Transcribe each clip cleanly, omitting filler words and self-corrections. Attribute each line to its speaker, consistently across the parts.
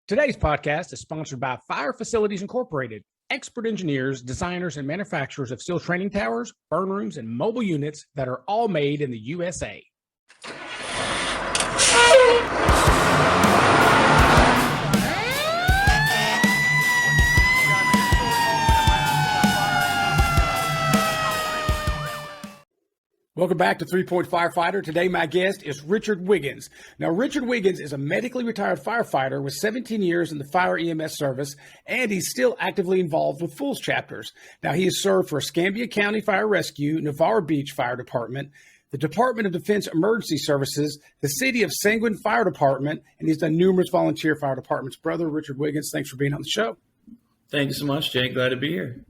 Speaker 1: Today's podcast is sponsored by Fire Facilities Incorporated, expert engineers, designers, and manufacturers of steel training towers, burn rooms, and mobile units that are all made in the USA. Welcome back to 3-Point Firefighter. Today, my guest is Richard Wiggins. Now, Richard Wiggins is a medically retired firefighter with 17 years in the fire EMS service, and he's still actively involved with Fools chapters. Now, he has served for Escambia County Fire Rescue, Navarre Beach Fire Dept, the Department of Defense Emergency Services, the City of Seguin Fire Dept, and he's done numerous volunteer fire departments. Brother Richard Wiggins, thanks for being on the show.
Speaker 2: Thank you so much, Jake. Glad to be here.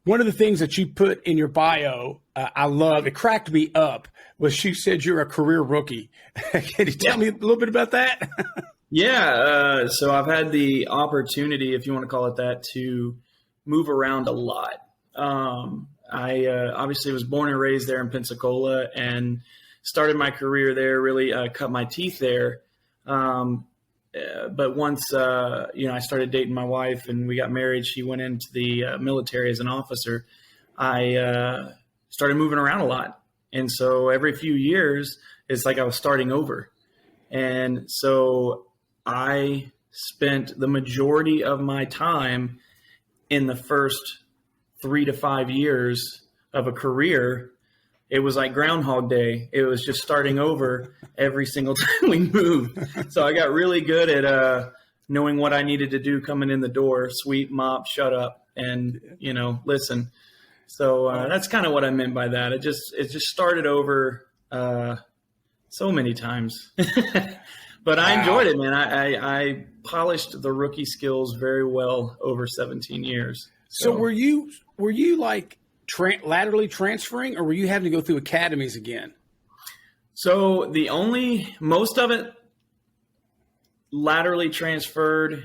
Speaker 1: One of the things that you put in your bio, I love, it cracked me up, was you said you're a career rookie. Can you tell me a little bit about that?
Speaker 2: So I've had the opportunity, if you want to call it that, to move around a lot. I obviously was born and raised there in Pensacola and started my career there, really cut my teeth there. But once, I started dating my wife and we got married, she went into the military as an officer. I started moving around a lot. And so every few years, it's like I was starting over. And so I spent the majority of my time in the first 3 to 5 years of a career. It was like Groundhog Day. It was just starting over every single time we moved. So I got really good at knowing what I needed to do coming in the door: sweep, mop, shut up, and listen. So that's kind of what I meant by that. It just started over so many times. But I enjoyed it, man. I polished the rookie skills very well over 17 years.
Speaker 1: So were you like laterally transferring, or were you having to go through academies again?
Speaker 2: So most of it laterally transferred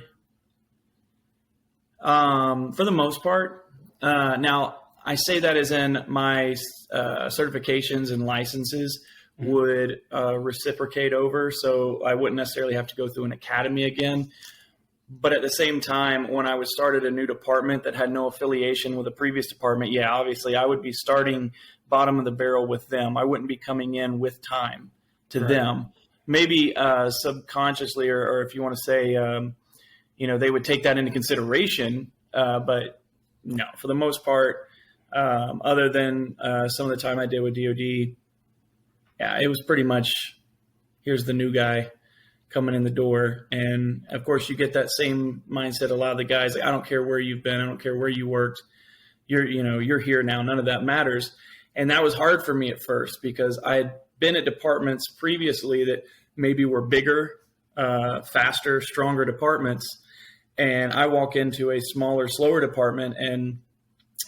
Speaker 2: for the most part. Now, I say that as in my certifications and licenses would reciprocate over, so I wouldn't necessarily have to go through an academy again. But at the same time, when I was started a new department that had no affiliation with the previous department, obviously I would be starting bottom of the barrel with them. I wouldn't be coming in with time to them. Maybe subconsciously, or if you want to say, they would take that into consideration. But no, for the most part, other than some of the time I did with DOD, it was pretty much, here's the new guy coming in the door. And of course you get that same mindset. A lot of the guys, like, I don't care where you've been. I don't care where you worked. You're here now. None of that matters. And that was hard for me at first because I had been at departments previously that maybe were bigger, faster, stronger departments. And I walk into a smaller, slower department and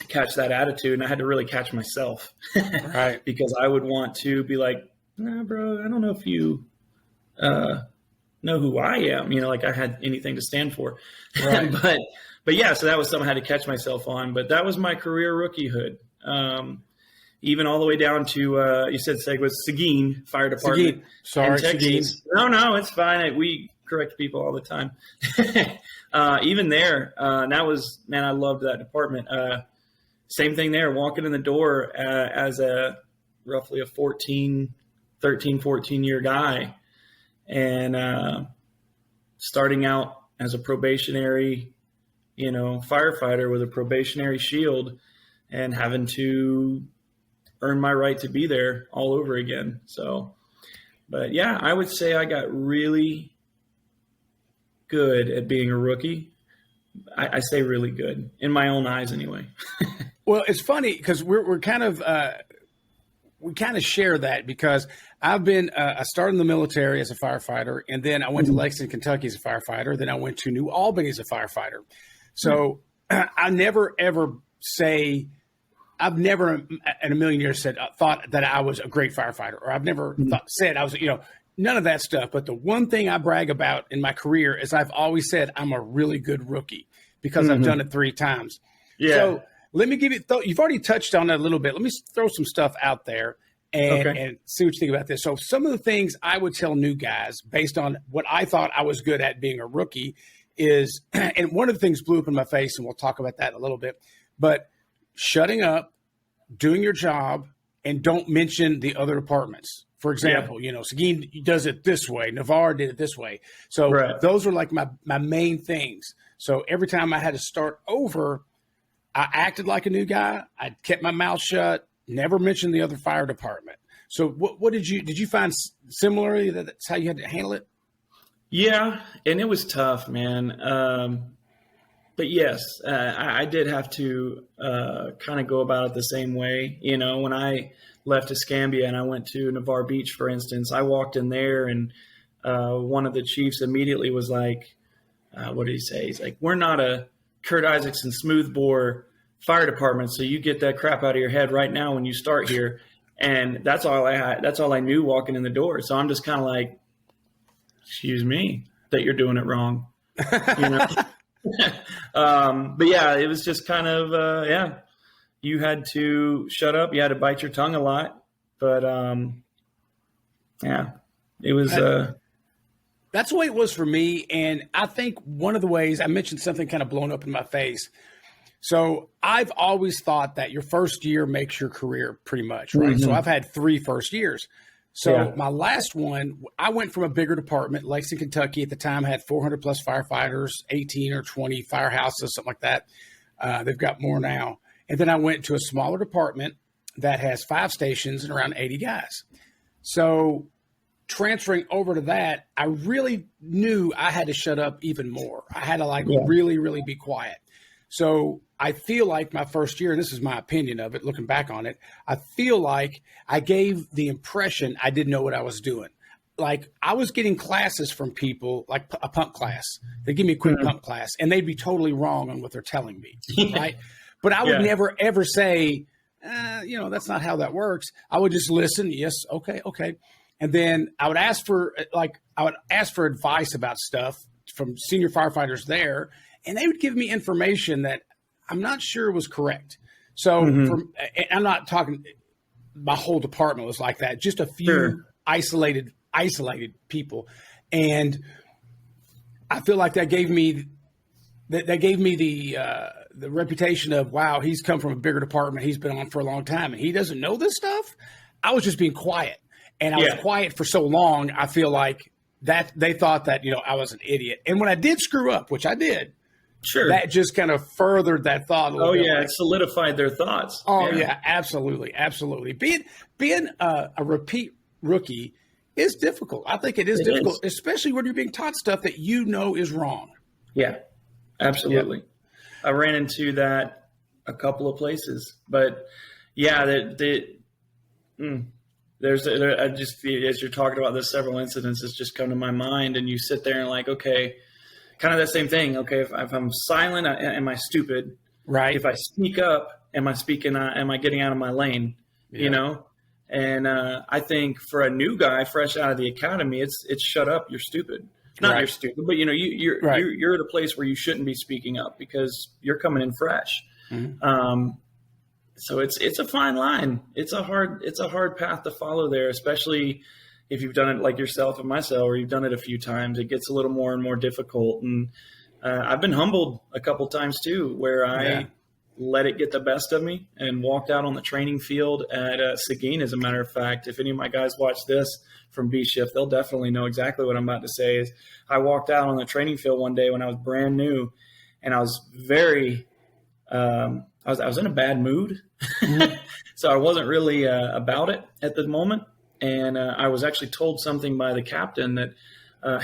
Speaker 2: catch that attitude. And I had to really catch myself,
Speaker 1: right? Because
Speaker 2: I would want to be like, nah, bro, I don't know if you, know who I am, like I had anything to stand for. Right. but yeah, so that was something I had to catch myself on. But that was my career rookiehood. Even all the way down to, you said Seguin Fire Department.
Speaker 1: Seguin. Sorry, Seguin.
Speaker 2: No, it's fine. We correct people all the time. Even there, that was, man, I loved that department. Same thing there, walking in the door as roughly a 13, 14-year guy. And starting out as a probationary, firefighter with a probationary shield and having to earn my right to be there all over again. So, but yeah, I would say I got really good at being a rookie. I say really good in my own eyes anyway.
Speaker 1: Well, it's funny because we're kind of, we kind of share that because I've been, I started in the military as a firefighter, and then I went to Lexington, Kentucky as a firefighter. Then I went to New Albany as a firefighter. So I never, ever say, I've never in a million years thought that I was a great firefighter, or I've never said I was, none of that stuff. But the one thing I brag about in my career is I've always said I'm a really good rookie because I've done it 3 times. Yeah. So let me give you, you've already touched on that a little bit. Let me throw some stuff out there. And see what you think about this. So some of the things I would tell new guys based on what I thought I was good at being a rookie is, and one of the things blew up in my face, and we'll talk about that in a little bit, but shutting up, doing your job, and don't mention the other departments. For example, Seguin does it this way. Navarre did it this way. So those are like my main things. So every time I had to start over, I acted like a new guy. I kept my mouth shut, never mentioned the other fire department. So what did you find similarly that that's how you had to handle it?
Speaker 2: Yeah, and it was tough, man. But yes, I did have to kind of go about it the same way. When I left Escambia and I went to Navarre Beach, for instance, I walked in there and one of the chiefs immediately was like, what did he say? He's like, we're not a Kurt Isaacson smoothbore fire department, so you get that crap out of your head right now when you start here. And that's all I had. That's all I knew walking in the door. So I'm just kind of like, excuse me, that you're doing it wrong. But yeah, it was just kind of, you had to shut up. You had to bite your tongue a lot, but it was,
Speaker 1: that's the way it was for me. And I think one of the ways I mentioned something kind of blown up in my face. So I've always thought that your first year makes your career pretty much, right? So I've had 3 first years. So my last one, I went from a bigger department, Lexington, Kentucky. At the time, had 400 plus firefighters, 18 or 20 firehouses, something like that. They've got more now. And then I went to a smaller department that has 5 stations and around 80 guys. So transferring over to that, I really knew I had to shut up even more. I had to really, really be quiet. So I feel like my first year, and this is my opinion of it, looking back on it, I feel like I gave the impression I didn't know what I was doing. Like I was getting classes from people, like a pump class. They give me a quick pump class, and they'd be totally wrong on what they're telling me, right? But I would never, ever say, that's not how that works. I would just listen. Yes. Okay. And then I would ask for advice about stuff from senior firefighters there, and they would give me information that I'm not sure was correct. So I'm not talking, my whole department was like that, just a few isolated people. And I feel like that gave me the reputation of, wow, he's come from a bigger department. He's been on for a long time and he doesn't know this stuff. I was just being quiet, and I was quiet for so long. I feel like that they thought that, I was an idiot. And when I did screw up, which I did, that just kind of furthered that thought a little bit.
Speaker 2: It solidified their thoughts.
Speaker 1: Absolutely. Being a repeat rookie is difficult. I think it is difficult, especially when you're being taught stuff that is wrong.
Speaker 2: Yeah, absolutely. Yep. I ran into that a couple of places, but there's as you're talking about this, several incidences just come to my mind, and you sit there and like, okay, kind of that same thing. Okay, if I'm silent, am I stupid?
Speaker 1: Right.
Speaker 2: If I speak up, am I getting out of my lane? Yeah. And I think for a new guy fresh out of the academy, it's shut up, you're stupid. Not you're stupid, but you're at a place where you shouldn't be speaking up because you're coming in fresh. So it's a fine line. It's a hard path to follow there, especially if you've done it like yourself and myself, or you've done it a few times. It gets a little more and more difficult. And I've been humbled a couple times too, where I let it get the best of me and walked out on the training field at Seguin. As a matter of fact, if any of my guys watch this from B Shift, they'll definitely know exactly what I'm about to say. Is I walked out on the training field one day when I was brand new, and I was very I was in a bad mood. So I wasn't really about it at the moment. And I was actually told something by the captain that,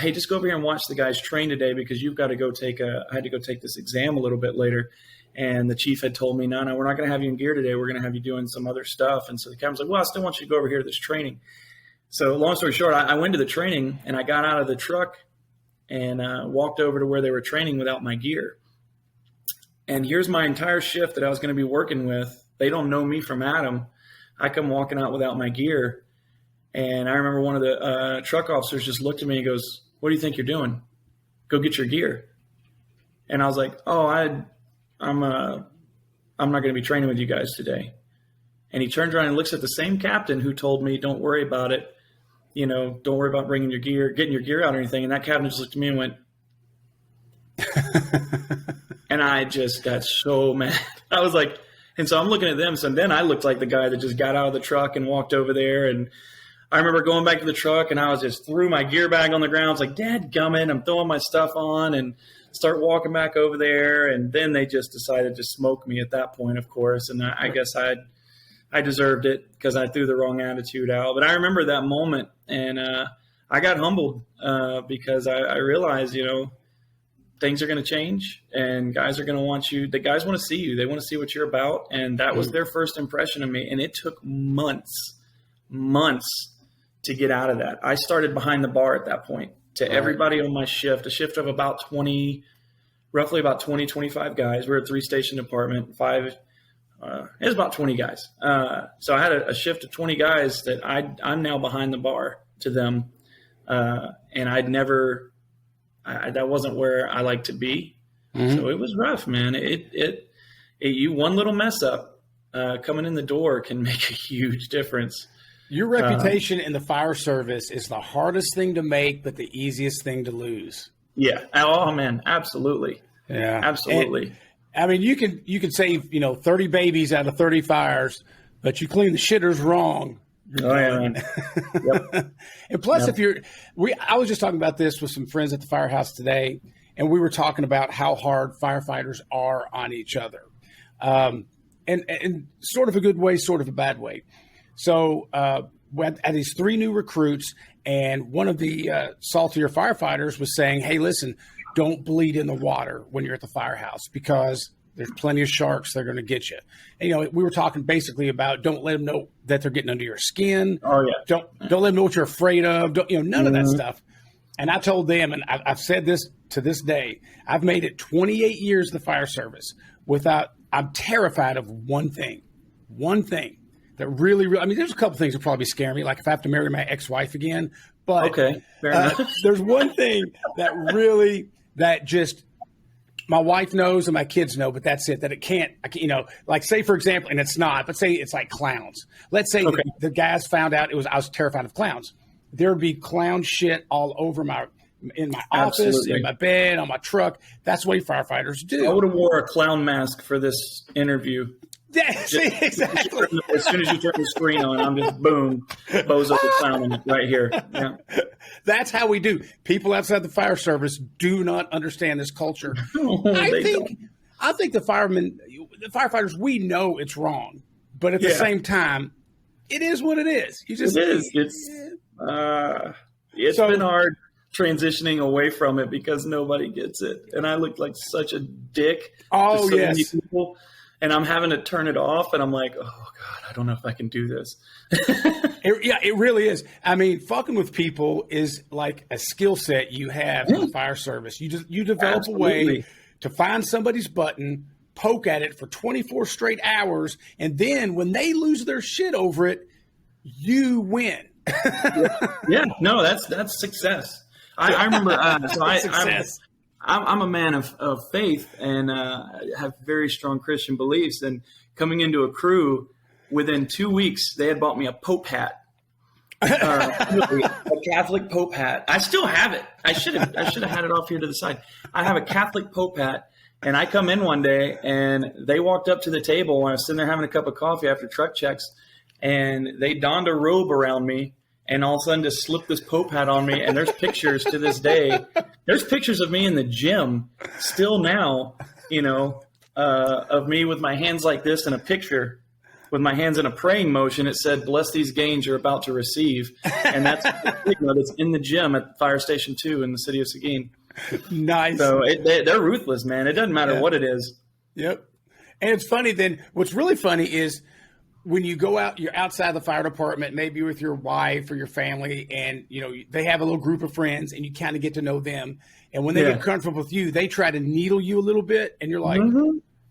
Speaker 2: hey, just go over here and watch the guys train today because you've got to go I had to go take this exam a little bit later. And the chief had told me, no, we're not going to have you in gear today. We're going to have you doing some other stuff. And so the captain's like, well, I still want you to go over here to this training. So long story short, I went to the training and I got out of the truck and walked over to where they were training without my gear. And here's my entire shift that I was going to be working with. They don't know me from Adam. I come walking out without my gear. And I remember one of the truck officers just looked at me and goes, what do you think you're doing? Go get your gear. And I was like, oh, I'm not going to be training with you guys today. And he turns around and looks at the same captain who told me, don't worry about it. Don't worry about bringing your gear, getting your gear out or anything. And that captain just looked at me and went, And I just got so mad. I was like, and so I'm looking at them. So then I looked like the guy that just got out of the truck and walked over there. And I remember going back to the truck, and I was just threw my gear bag on the ground. I was like, dadgummit, I'm throwing my stuff on and start walking back over there. And then they just decided to smoke me at that point, of course. And I guess I deserved it because I threw the wrong attitude out. But I remember that moment, and I got humbled because I realized, things are going to change, and guys are going to want you. The guys want to see you. They want to see what you're about. And that was their first impression of me. And it took months to get out of that. I started behind the bar at that point to everybody on my shift, a shift of about 20, roughly about 20, 25 guys. We're a 3-station department, it was about 20 guys. So I had a shift of 20 guys that I'm now behind the bar to them. And that wasn't where I like to be. So it was rough, man. You one little mess up coming in the door can make a huge difference.
Speaker 1: Your reputation in the fire service is the hardest thing to make, but the easiest thing to lose.
Speaker 2: Yeah. Oh man, absolutely.
Speaker 1: Yeah,
Speaker 2: absolutely.
Speaker 1: And, I mean, you can save 30 babies out of 30 fires, but you clean the shitters wrong.
Speaker 2: Oh yeah. Yep.
Speaker 1: And plus, I was just talking about this with some friends at the firehouse today, and we were talking about how hard firefighters are on each other, and sort of a good way, sort of a bad way. So we had these 3 new recruits, and one of the saltier firefighters was saying, "Hey, listen, don't bleed in the water when you're at the firehouse because there's plenty of sharks. They're going to get you." And, we were talking basically about don't let them know that they're getting under your skin.
Speaker 2: Oh yeah.
Speaker 1: Don't let them know what you're afraid of. None of that stuff. And I told them, and I've said this to this day, I've made it 28 years in the fire service I'm terrified of one thing that really, I mean, there's a couple things that probably scare me. Like if I have to marry my ex-wife again, but
Speaker 2: okay, fair enough.
Speaker 1: There's one thing that just my wife knows and my kids know, but that's it, that it can't, like say for example, and it's not, but say it's like clowns. Let's say the guys found out I was terrified of clowns. There would be clown shit all over in my office,
Speaker 2: Absolutely.
Speaker 1: in my bed, on my truck. That's what firefighters do.
Speaker 2: I would have wore a clown mask for this interview.
Speaker 1: Yeah, see, exactly.
Speaker 2: As soon as you turn the screen on, I'm just boom, Bozo the clown right here. Yeah.
Speaker 1: That's how we do. People outside the fire service do not understand this culture. I think the firefighters, we know it's wrong, but at the same time, it is what it is.
Speaker 2: It is. It's been hard transitioning away from it because nobody gets it, and I look like such a dick.
Speaker 1: Oh,
Speaker 2: many people. And I'm having to turn it off, and I'm like, oh, God, I don't know if I can do this.
Speaker 1: It really is. I mean, fucking with people is like a skill set you have in the fire service. You develop a way to find somebody's button, poke at it for 24 straight hours, and then when they lose their shit over it, you win.
Speaker 2: No, that's success. I remember. Success. I'm a man of faith and have very strong Christian beliefs. And coming into a crew, within 2 weeks, they had bought me a Pope hat, a Catholic Pope hat. I still have it. I should have had it off here to the side. I have a Catholic Pope hat, and I come in one day, and they walked up to the table when I was sitting there having a cup of coffee after truck checks, and they donned a robe around me. And all of a sudden just slipped this Pope hat on me. And there's pictures to this day. There's pictures of me in the gym still now, of me with my hands like this in a picture with my hands in a praying motion. It said, "Bless these gains you're about to receive." And that's that's in the gym at Fire Station 2 in the city of Seguin.
Speaker 1: Nice.
Speaker 2: So they're ruthless, man. It doesn't matter what it is.
Speaker 1: Yep. And it's funny then. What's really funny is when you go out, you're outside the fire department, maybe with your wife or your family, and they have a little group of friends, and you kind of get to know them. And when they get comfortable with you, they try to needle you a little bit, and you're like,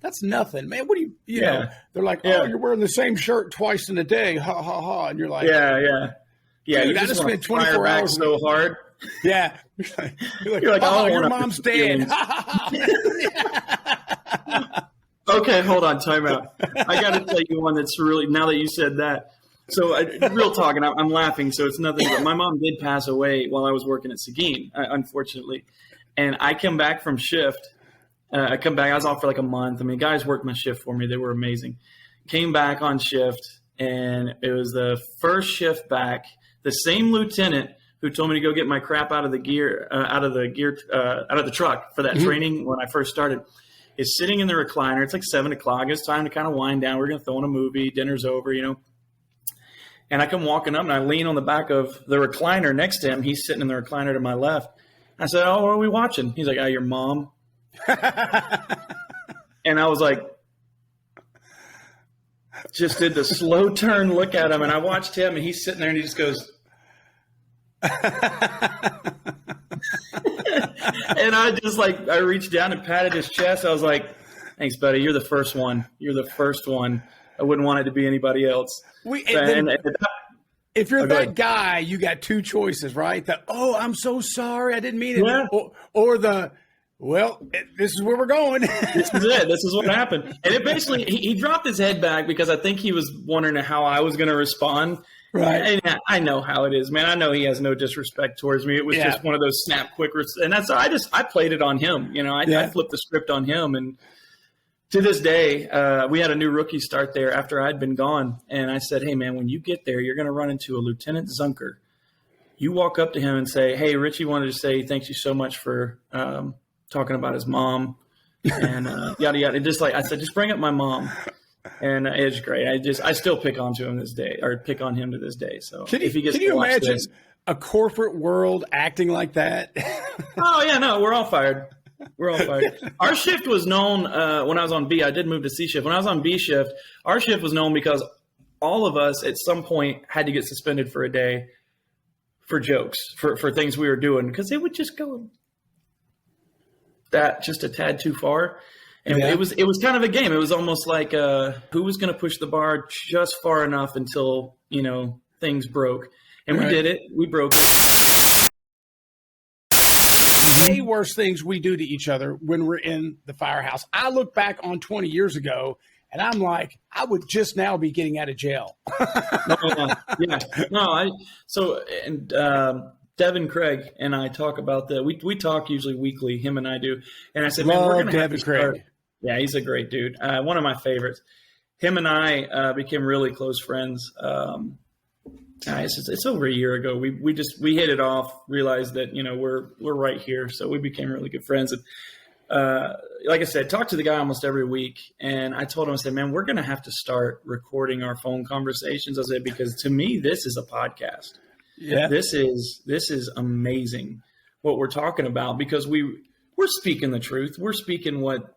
Speaker 1: "That's nothing, man. What do you know?" They're like, "Oh, you're wearing the same shirt twice in a day, ha ha ha," and you're like,
Speaker 2: "Yeah." You
Speaker 1: just spent 24 hours
Speaker 2: so hard.
Speaker 1: Yeah, you're like, "Oh, your mom's dead."
Speaker 2: Okay, hold on, time out. I got to tell you one that's really, now that you said that. So real talk, and I'm laughing, so it's nothing, but my mom did pass away while I was working at Seguin, unfortunately. And I come back from shift. I come back. I was off for like a month. I mean, guys worked my shift for me. They were amazing. Came back on shift, and it was the first shift back. The same lieutenant who told me to go get my crap out of the truck for that training when I first started is sitting in the recliner. It's like 7 o'clock. It's time to kind of wind down. We're going to throw in a movie. Dinner's over, you know. And I come walking up, and I lean on the back of the recliner next to him. He's sitting in the recliner to my left. I said, "Oh, what are we watching?" He's like, "Oh, your mom." And I was like, just did the slow turn look at him, and I watched him, and he's sitting there, and he just goes, and I just like, I reached down and patted his chest. I was like, "Thanks, buddy. You're the first one. You're the first one. I wouldn't want it to be anybody else."
Speaker 1: If you're that guy, you got two choices, right? "Oh, I'm so sorry. I didn't mean it."
Speaker 2: Yeah.
Speaker 1: Or this is where we're going.
Speaker 2: This is it. This is what happened. And it basically, he dropped his head back because I think he was wondering how I was going to respond.
Speaker 1: Right.
Speaker 2: And I know how it is, man. I know he has no disrespect towards me. It was just one of those snap quick. And that's, I played it on him. You know, I flipped the script on him. And to this day, we had a new rookie start there after I'd been gone. And I said, "Hey, man, when you get there, you're going to run into a Lieutenant Zunker. You walk up to him and say, 'Hey, Richie wanted to say thank you so much for talking about his mom,' and yada, yada." And just like I said, just bring up my mom. And it's great. I still pick on him to this day. So
Speaker 1: can you imagine a corporate world acting like that?
Speaker 2: Oh yeah, no, we're all fired. We're all fired. Our shift was known when I was on B. I did move to C shift. When I was on B shift, our shift was known because all of us at some point had to get suspended for a day for jokes, for things we were doing, because they would just go that just a tad too far. And it was kind of a game. It was almost like who was going to push the bar just far enough until, you know, things broke. And we did it. We broke it.
Speaker 1: Way worse things we do to each other when we're in the firehouse. I look back on 20 years ago, and I'm like, I would just now be getting out of jail.
Speaker 2: Devin Craig and I talk about that. We talk usually weekly, him and I do. And I said, "Man, we're going to have to start." Craig. Yeah, he's a great dude. One of my favorites. Him and I became really close friends. It's over a year ago. We hit it off, realized that, you know, we're right here. So we became really good friends. And like I said, talk to the guy almost every week. And I told him, I said, "Man, we're going to have to start recording our phone conversations." I said, because to me, this is a podcast. Yeah, this is amazing what we're talking about, because we're speaking the truth. We're speaking what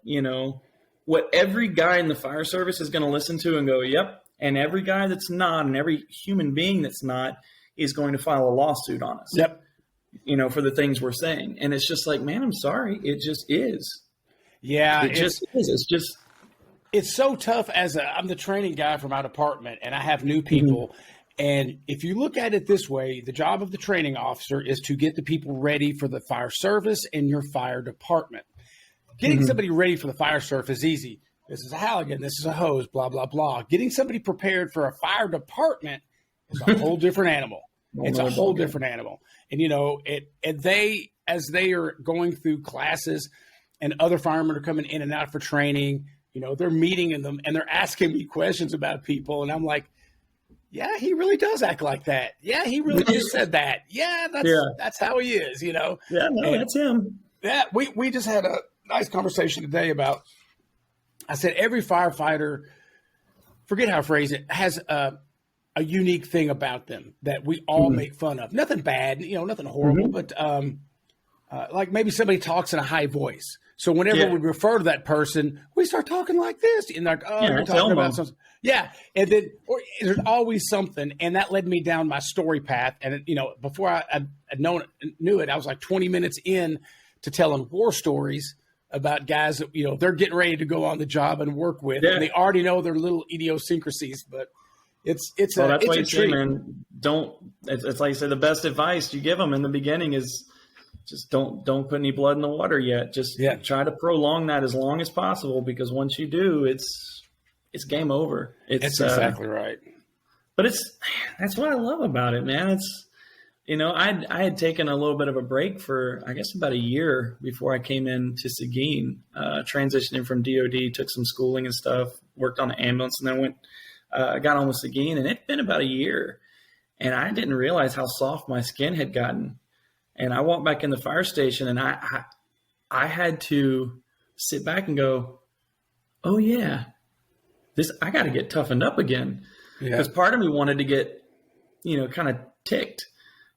Speaker 2: every guy in the fire service is going to listen to and go, "Yep." And every guy that's not, and every human being that's not, is going to file a lawsuit on us.
Speaker 1: Yep.
Speaker 2: You know, for the things we're saying. And it's just like, man, I'm sorry. It just is.
Speaker 1: Yeah.
Speaker 2: It just is.
Speaker 1: It's so tough I'm the training guy for my department, and I have new people. Mm-hmm. And if you look at it this way, the job of the training officer is to get the people ready for the fire service in your fire department. Getting somebody ready for the fire service is easy. This is a Halligan, this is a hose, blah, blah, blah. Getting somebody prepared for a fire department is a whole different animal. It's a whole different animal. And, you know, as they are going through classes and other firemen are coming in and out for training, you know, they're meeting in them and they're asking me questions about people. And I'm like, yeah, he really does act like that. Yeah, he really just said that. Yeah, that's how he is, you know.
Speaker 2: Yeah, no, that's him.
Speaker 1: Yeah, we just had a nice conversation today about, I said, every firefighter, forget how I phrase it, has a unique thing about them that we all make fun of. Nothing bad, you know, nothing horrible, but like maybe somebody talks in a high voice. So whenever we refer to that person, we start talking like this. And like, oh, you're talking about something. Yeah. And then there's always something. And that led me down my story path. And, you know, before I knew it, I was like 20 minutes in to telling war stories about guys that, you know, they're getting ready to go on the job and work with. Yeah. And they already know their little idiosyncrasies, but it's that's
Speaker 2: why you say, man, it's like you said, the best advice you give them in the beginning is just don't put any blood in the water yet. Just try to prolong that as long as possible, because once you do, it's game over. That's
Speaker 1: exactly right.
Speaker 2: But that's what I love about it, man. I had taken a little bit of a break for, I guess, about a year before I came into Seguin, transitioning from DOD, took some schooling and stuff, worked on an ambulance, and then got on with Seguin, and it'd been about a year. And I didn't realize how soft my skin had gotten. And I walked back in the fire station, and I had to sit back and go, oh yeah, I got to get toughened up again. Because part of me wanted to get, kind of ticked,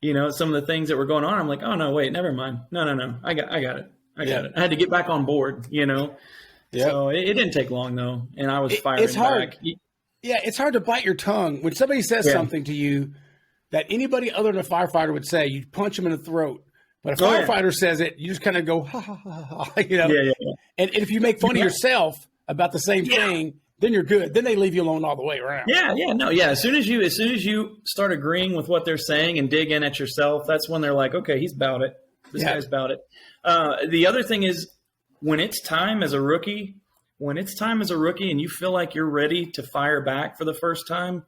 Speaker 2: some of the things that were going on. I'm like, oh no, wait, never mind. No. I got it. I got it. I had to get back on board, So it didn't take long though. And I was firing
Speaker 1: it's hard.
Speaker 2: back.
Speaker 1: Yeah. It's hard to bite your tongue when somebody says something to you that anybody other than a firefighter would say. You punch them in the throat. But a firefighter says it, you just kind of go, ha, ha, ha, ha, And if you make fun of yourself about the same thing, then you're good. Then they leave you alone all the way around.
Speaker 2: As soon as you start agreeing with what they're saying and dig in at yourself, that's when they're like, okay, he's about it. This guy's about it. The other thing is when it's time as a rookie and you feel like you're ready to fire back for the first time,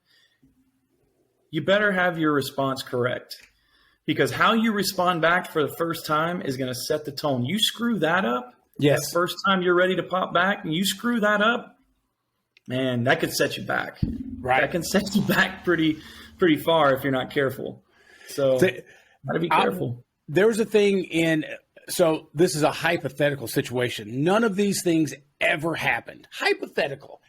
Speaker 2: you better have your response correct. Because how you respond back for the first time is going to set the tone. You screw that up.
Speaker 1: Yes.
Speaker 2: The first time you're ready to pop back and you screw that up, man, that could set you back.
Speaker 1: Right.
Speaker 2: That can set you back pretty far if you're not careful. So gotta be careful.
Speaker 1: There was a thing so this is a hypothetical situation. None of these things ever happened. Hypothetical.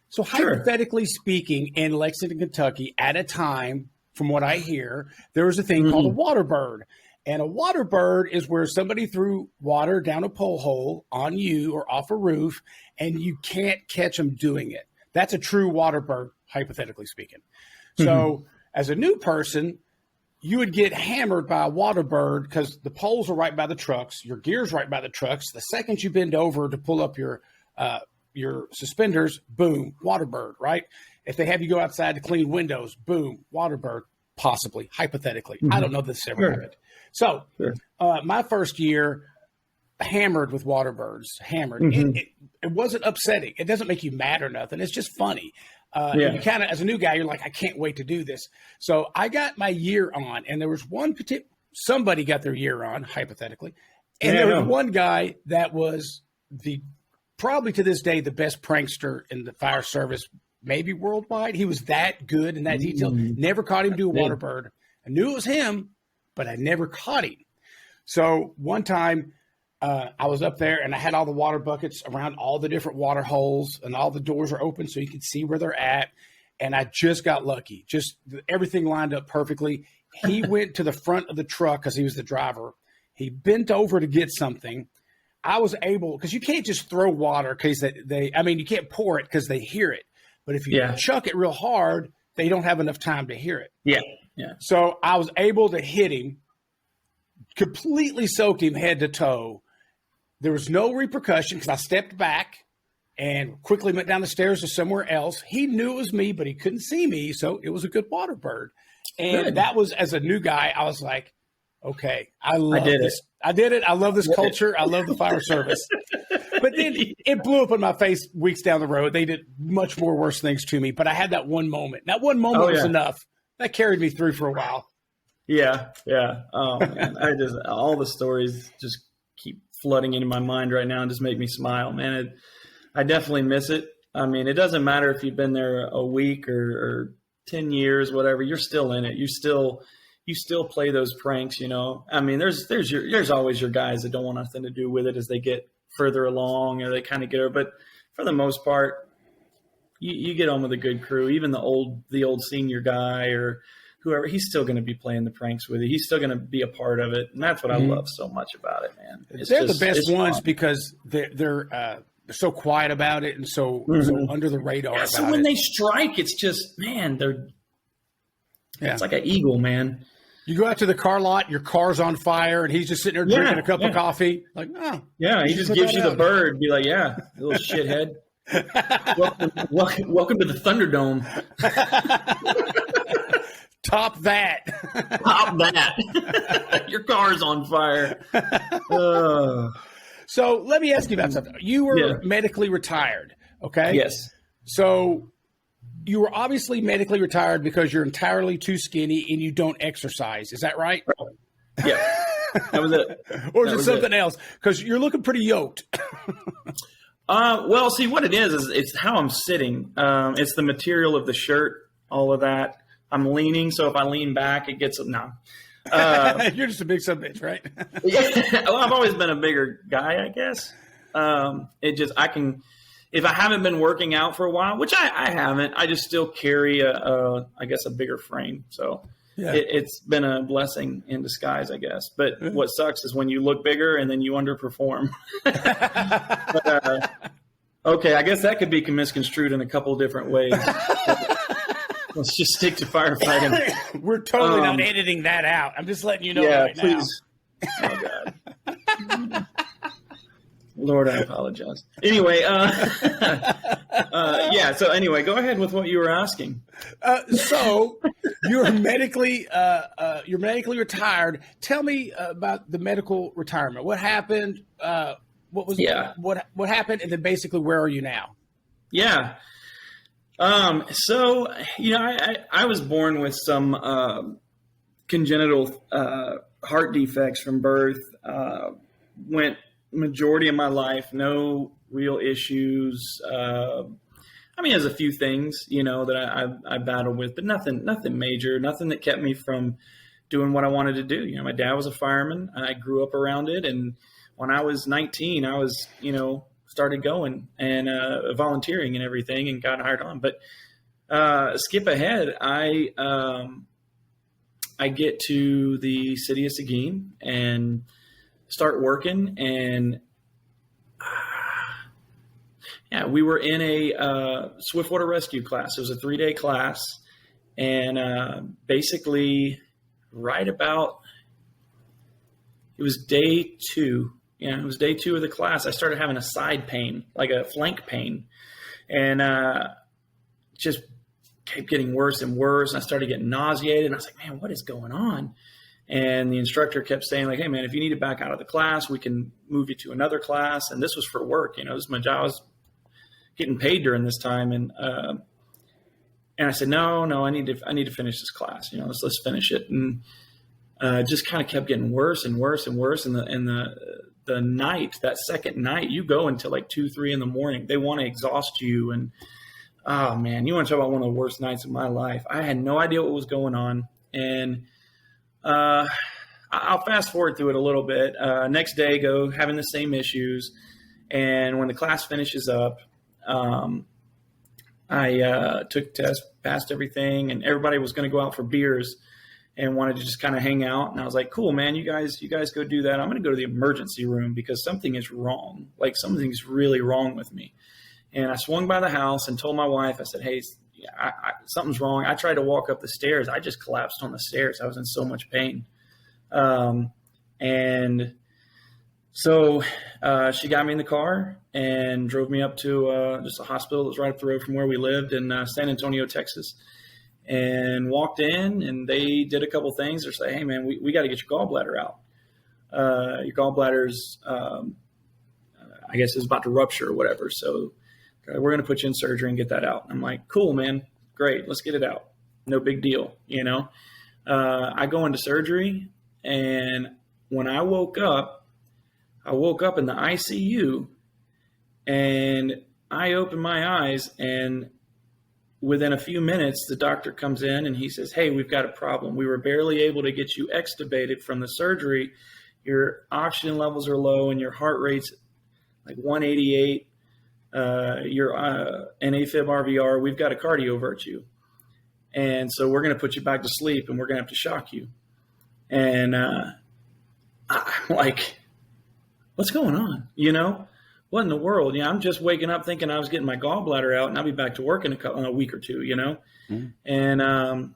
Speaker 1: So hypothetically speaking, in Lexington, Kentucky, at a time, from what I hear, there was a thing called a water bird. And a water bird is where somebody threw water down a pole hole on you or off a roof, and you can't catch them doing it. That's a true water bird, hypothetically speaking. So as a new person, you would get hammered by a water bird because the poles are right by the trucks, your gear's right by the trucks. The second you bend over to pull up your suspenders, boom, water bird, right? If they have you go outside to clean windows, boom, water bird, possibly, hypothetically. I don't know if this ever happened. So my first year, hammered with water birds, hammered. It wasn't upsetting. It doesn't make you mad or nothing. It's just funny. You kind of, as a new guy, you're like, I can't wait to do this. So I got my year on, and there was somebody got their year on, hypothetically. And there was one guy that was probably to this day, the best prankster in the fire service, maybe worldwide. He was that good and that detailed. Never caught him do a water bird. I knew it was him, but I never caught him. So one time I was up there and I had all the water buckets around all the different water holes, and all the doors are open so you can see where they're at. And I just got lucky. Just everything lined up perfectly. He went to the front of the truck because he was the driver. He bent over to get something. I was able, because you can't just throw water because you can't pour it because they hear it. But if you chuck it real hard, they don't have enough time to hear it.
Speaker 2: Yeah.
Speaker 1: So I was able to hit him, completely soaked him head to toe. There was no repercussion because I stepped back and quickly went down the stairs to somewhere else. He knew it was me, but he couldn't see me. So it was a good water bird. And that was, as a new guy, I was like, okay, I did this. I did it. I love this culture. I love the fire service. But then it blew up in my face weeks down the road. They did much more worse things to me. But I had that one moment. That one moment was enough. That carried me through for a while.
Speaker 2: Yeah. Oh, man. All the stories just keep flooding into my mind right now and just make me smile, man. I definitely miss it. I mean, it doesn't matter if you've been there a week or 10 years, whatever, you're still in it. You still play those pranks, I mean, there's always your guys that don't want nothing to do with it as they get further along, or they kind of get over. But for the most part, you get on with a good crew. Even the old senior guy or whoever, he's still going to be playing the pranks with you. He's still going to be a part of it, and that's what I love so much about it, man.
Speaker 1: They're the best ones because they're so quiet about it and so under the radar.
Speaker 2: Yeah, so when they strike, it's just, man, it's like an eagle, man.
Speaker 1: You go out to the car lot, your car's on fire, and he's just sitting there drinking a cup of coffee. Like, oh.
Speaker 2: Yeah, he just gives you the bird. Be like, yeah, you little shithead. welcome to the Thunderdome.
Speaker 1: Top that.
Speaker 2: Top that. Your car's on fire.
Speaker 1: So let me ask you about something. You were medically retired, okay?
Speaker 2: Yes.
Speaker 1: So you were obviously medically retired because you're entirely too skinny and you don't exercise. Is that right?
Speaker 2: Yeah, that was it.
Speaker 1: Or is it something else? Because you're looking pretty yoked.
Speaker 2: Well, see, what it is it's how I'm sitting. It's the material of the shirt, all of that. I'm leaning, so if I lean back, it gets no.
Speaker 1: You're just a big son of a bitch, right?
Speaker 2: Yeah, well, I've always been a bigger guy, I guess. I can, if I haven't been working out for a while, which I haven't, I just still carry a bigger frame. So yeah. It's been a blessing in disguise, I guess. But what sucks is when you look bigger and then you underperform. But, okay, I guess that could be misconstrued in a couple different ways. Let's just stick to firefighting.
Speaker 1: We're totally not editing that out. I'm just letting you know right
Speaker 2: please. Now. Oh, God. Lord, I apologize. Anyway, so anyway, go ahead with what you were asking.
Speaker 1: So you're medically retired. Tell me about the medical retirement. What happened? What happened? And then basically, where are you now?
Speaker 2: Yeah. So, I was born with some congenital heart defects from birth. Went majority of my life, no real issues. There's a few things, that I battled with, but nothing major, nothing that kept me from doing what I wanted to do. My dad was a fireman. I grew up around it. And when I was 19, I was, started going and volunteering and everything and got hired on. But skip ahead, I get to the city of Seguin and start working. And we were in a swiftwater rescue class. It was a 3-day class. And basically it was day 2. Yeah, it was day 2 of the class. I started having a side pain, like a flank pain, and just kept getting worse and worse. And I started getting nauseated, and I was like, man, what is going on? And the instructor kept saying, like, hey, man, if you need to back out of the class, we can move you to another class. And this was for work. This is my job. I was getting paid during this time. And I said, no, I need to finish this class. Let's finish it. And just kind of kept getting worse and worse and worse. And the night, that second night, you go until like 2-3 in the morning. They want to exhaust you. And, oh man, you want to talk about one of the worst nights of my life. I had no idea what was going on. And, I'll fast forward through it a little bit. Next day, go having the same issues. And when the class finishes up, I took tests, passed everything, and everybody was going to go out for beers and wanted to just kind of hang out. And I was like, cool, man, you guys go do that. I'm going to go to the emergency room because something is wrong. Like something's really wrong with me. And I swung by the house and told my wife, I said, hey, something's wrong. I tried to walk up the stairs. I just collapsed on the stairs. I was in so much pain. And so she got me in the car and drove me up to just a hospital that was right up the road from where we lived in San Antonio, Texas. And walked in, and they did a couple things. They're saying, hey, man, we got to get your gallbladder out. Your gallbladder's, I guess, is about to rupture or whatever. So we're going to put you in surgery and get that out. I'm like, cool, man. Great. Let's get it out. No big deal, I go into surgery, and when I woke up in the ICU, and I opened my eyes, and within a few minutes, the doctor comes in and he says, hey, we've got a problem. We were barely able to get you extubated from the surgery. Your oxygen levels are low and your heart rate's like 188. Your an AFib RVR, we've got to cardiovert you. And so we're going to put you back to sleep and we're going to have to shock you. And I'm like, what's going on? What in the world? I'm just waking up thinking I was getting my gallbladder out and I'll be back to work in a week or two, Mm-hmm. And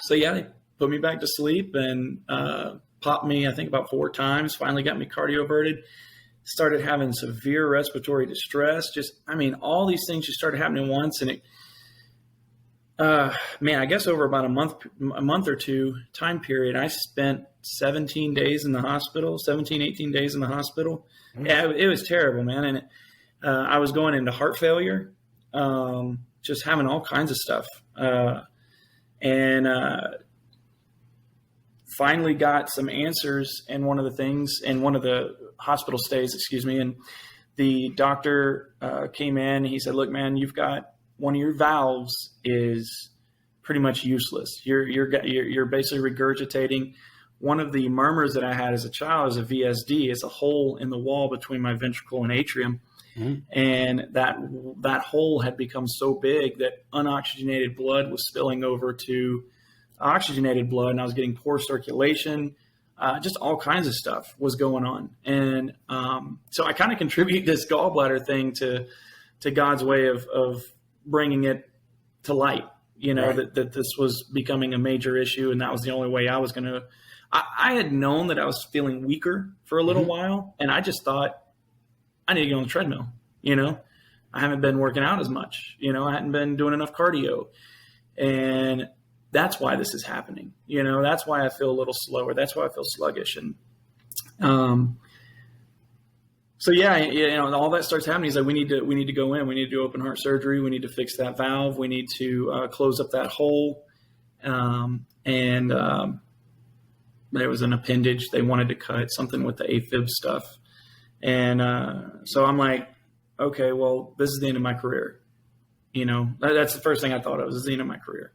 Speaker 2: so, they put me back to sleep and popped me, I think, about 4 times, finally got me cardioverted, started having severe respiratory distress. All these things just started happening once. And it, I guess over about a month or two time period, I spent 18 days in the hospital. Yeah, it was terrible, man. And I was going into heart failure. just having all kinds of stuff. And finally got some answers in one of the hospital stays, and the doctor came in. He said, look, man, you've got one of your valves is pretty much useless. You're basically regurgitating. One of the murmurs that I had as a child is a VSD. It's a hole in the wall between my ventricle and atrium. Mm-hmm. And that hole had become so big that unoxygenated blood was spilling over to oxygenated blood, and I was getting poor circulation. Just all kinds of stuff was going on. And so I kind of contribute this gallbladder thing to God's way of bringing it to light, right. that this was becoming a major issue, and that was the only way I was going to. I had known that I was feeling weaker for a little while, and I just thought, I need to get on the treadmill. I haven't been working out as much. I hadn't been doing enough cardio. And that's why this is happening. That's why I feel a little slower. That's why I feel sluggish. And so, all that starts happening. He's like, we need to go in. We need to do open heart surgery. We need to fix that valve. We need to close up that hole. And there was an appendage they wanted to cut, something with the AFib stuff. And so I'm like, okay, well, this is the end of my career. That's the first thing I thought of, was the end of my career.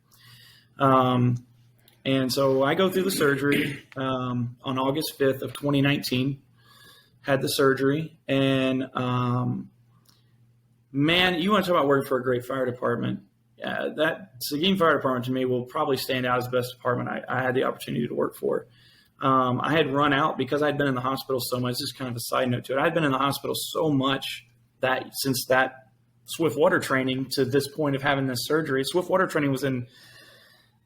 Speaker 2: And so I go through the surgery on August 5th of 2019, had the surgery. And, man, you want to talk about working for a great fire department. That Seguin Fire Department to me will probably stand out as the best department I had the opportunity to work for. I had run out because I'd been in the hospital so much. This is kind of a side note to it. I'd been in the hospital so much that since that swift water training to this point of having this surgery, swift water training was in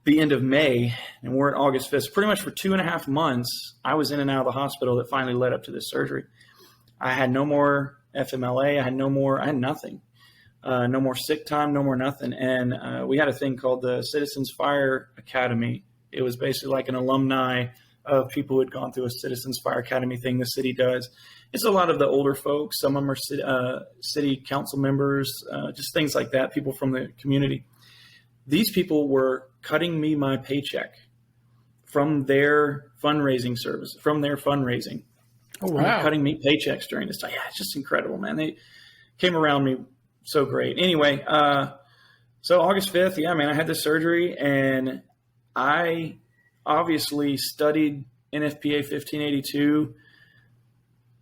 Speaker 2: the end of May, and we're at August 5th. So pretty much for 2.5 months, I was in and out of the hospital that finally led up to this surgery. I had no more FMLA. I had nothing. No more sick time, no more nothing. And we had a thing called the Citizens Fire Academy. It was basically like an alumni of people who had gone through a Citizens Fire Academy thing the city does. It's a lot of the older folks. Some of them are city council members, just things like that, people from the community. These people were cutting me my paycheck from their fundraising service, from their fundraising. Oh, wow. Cutting me paychecks during this time. Yeah, it's just incredible, man. They came around me so great. Anyway, so August 5th, I had this surgery, and I obviously studied NFPA 1582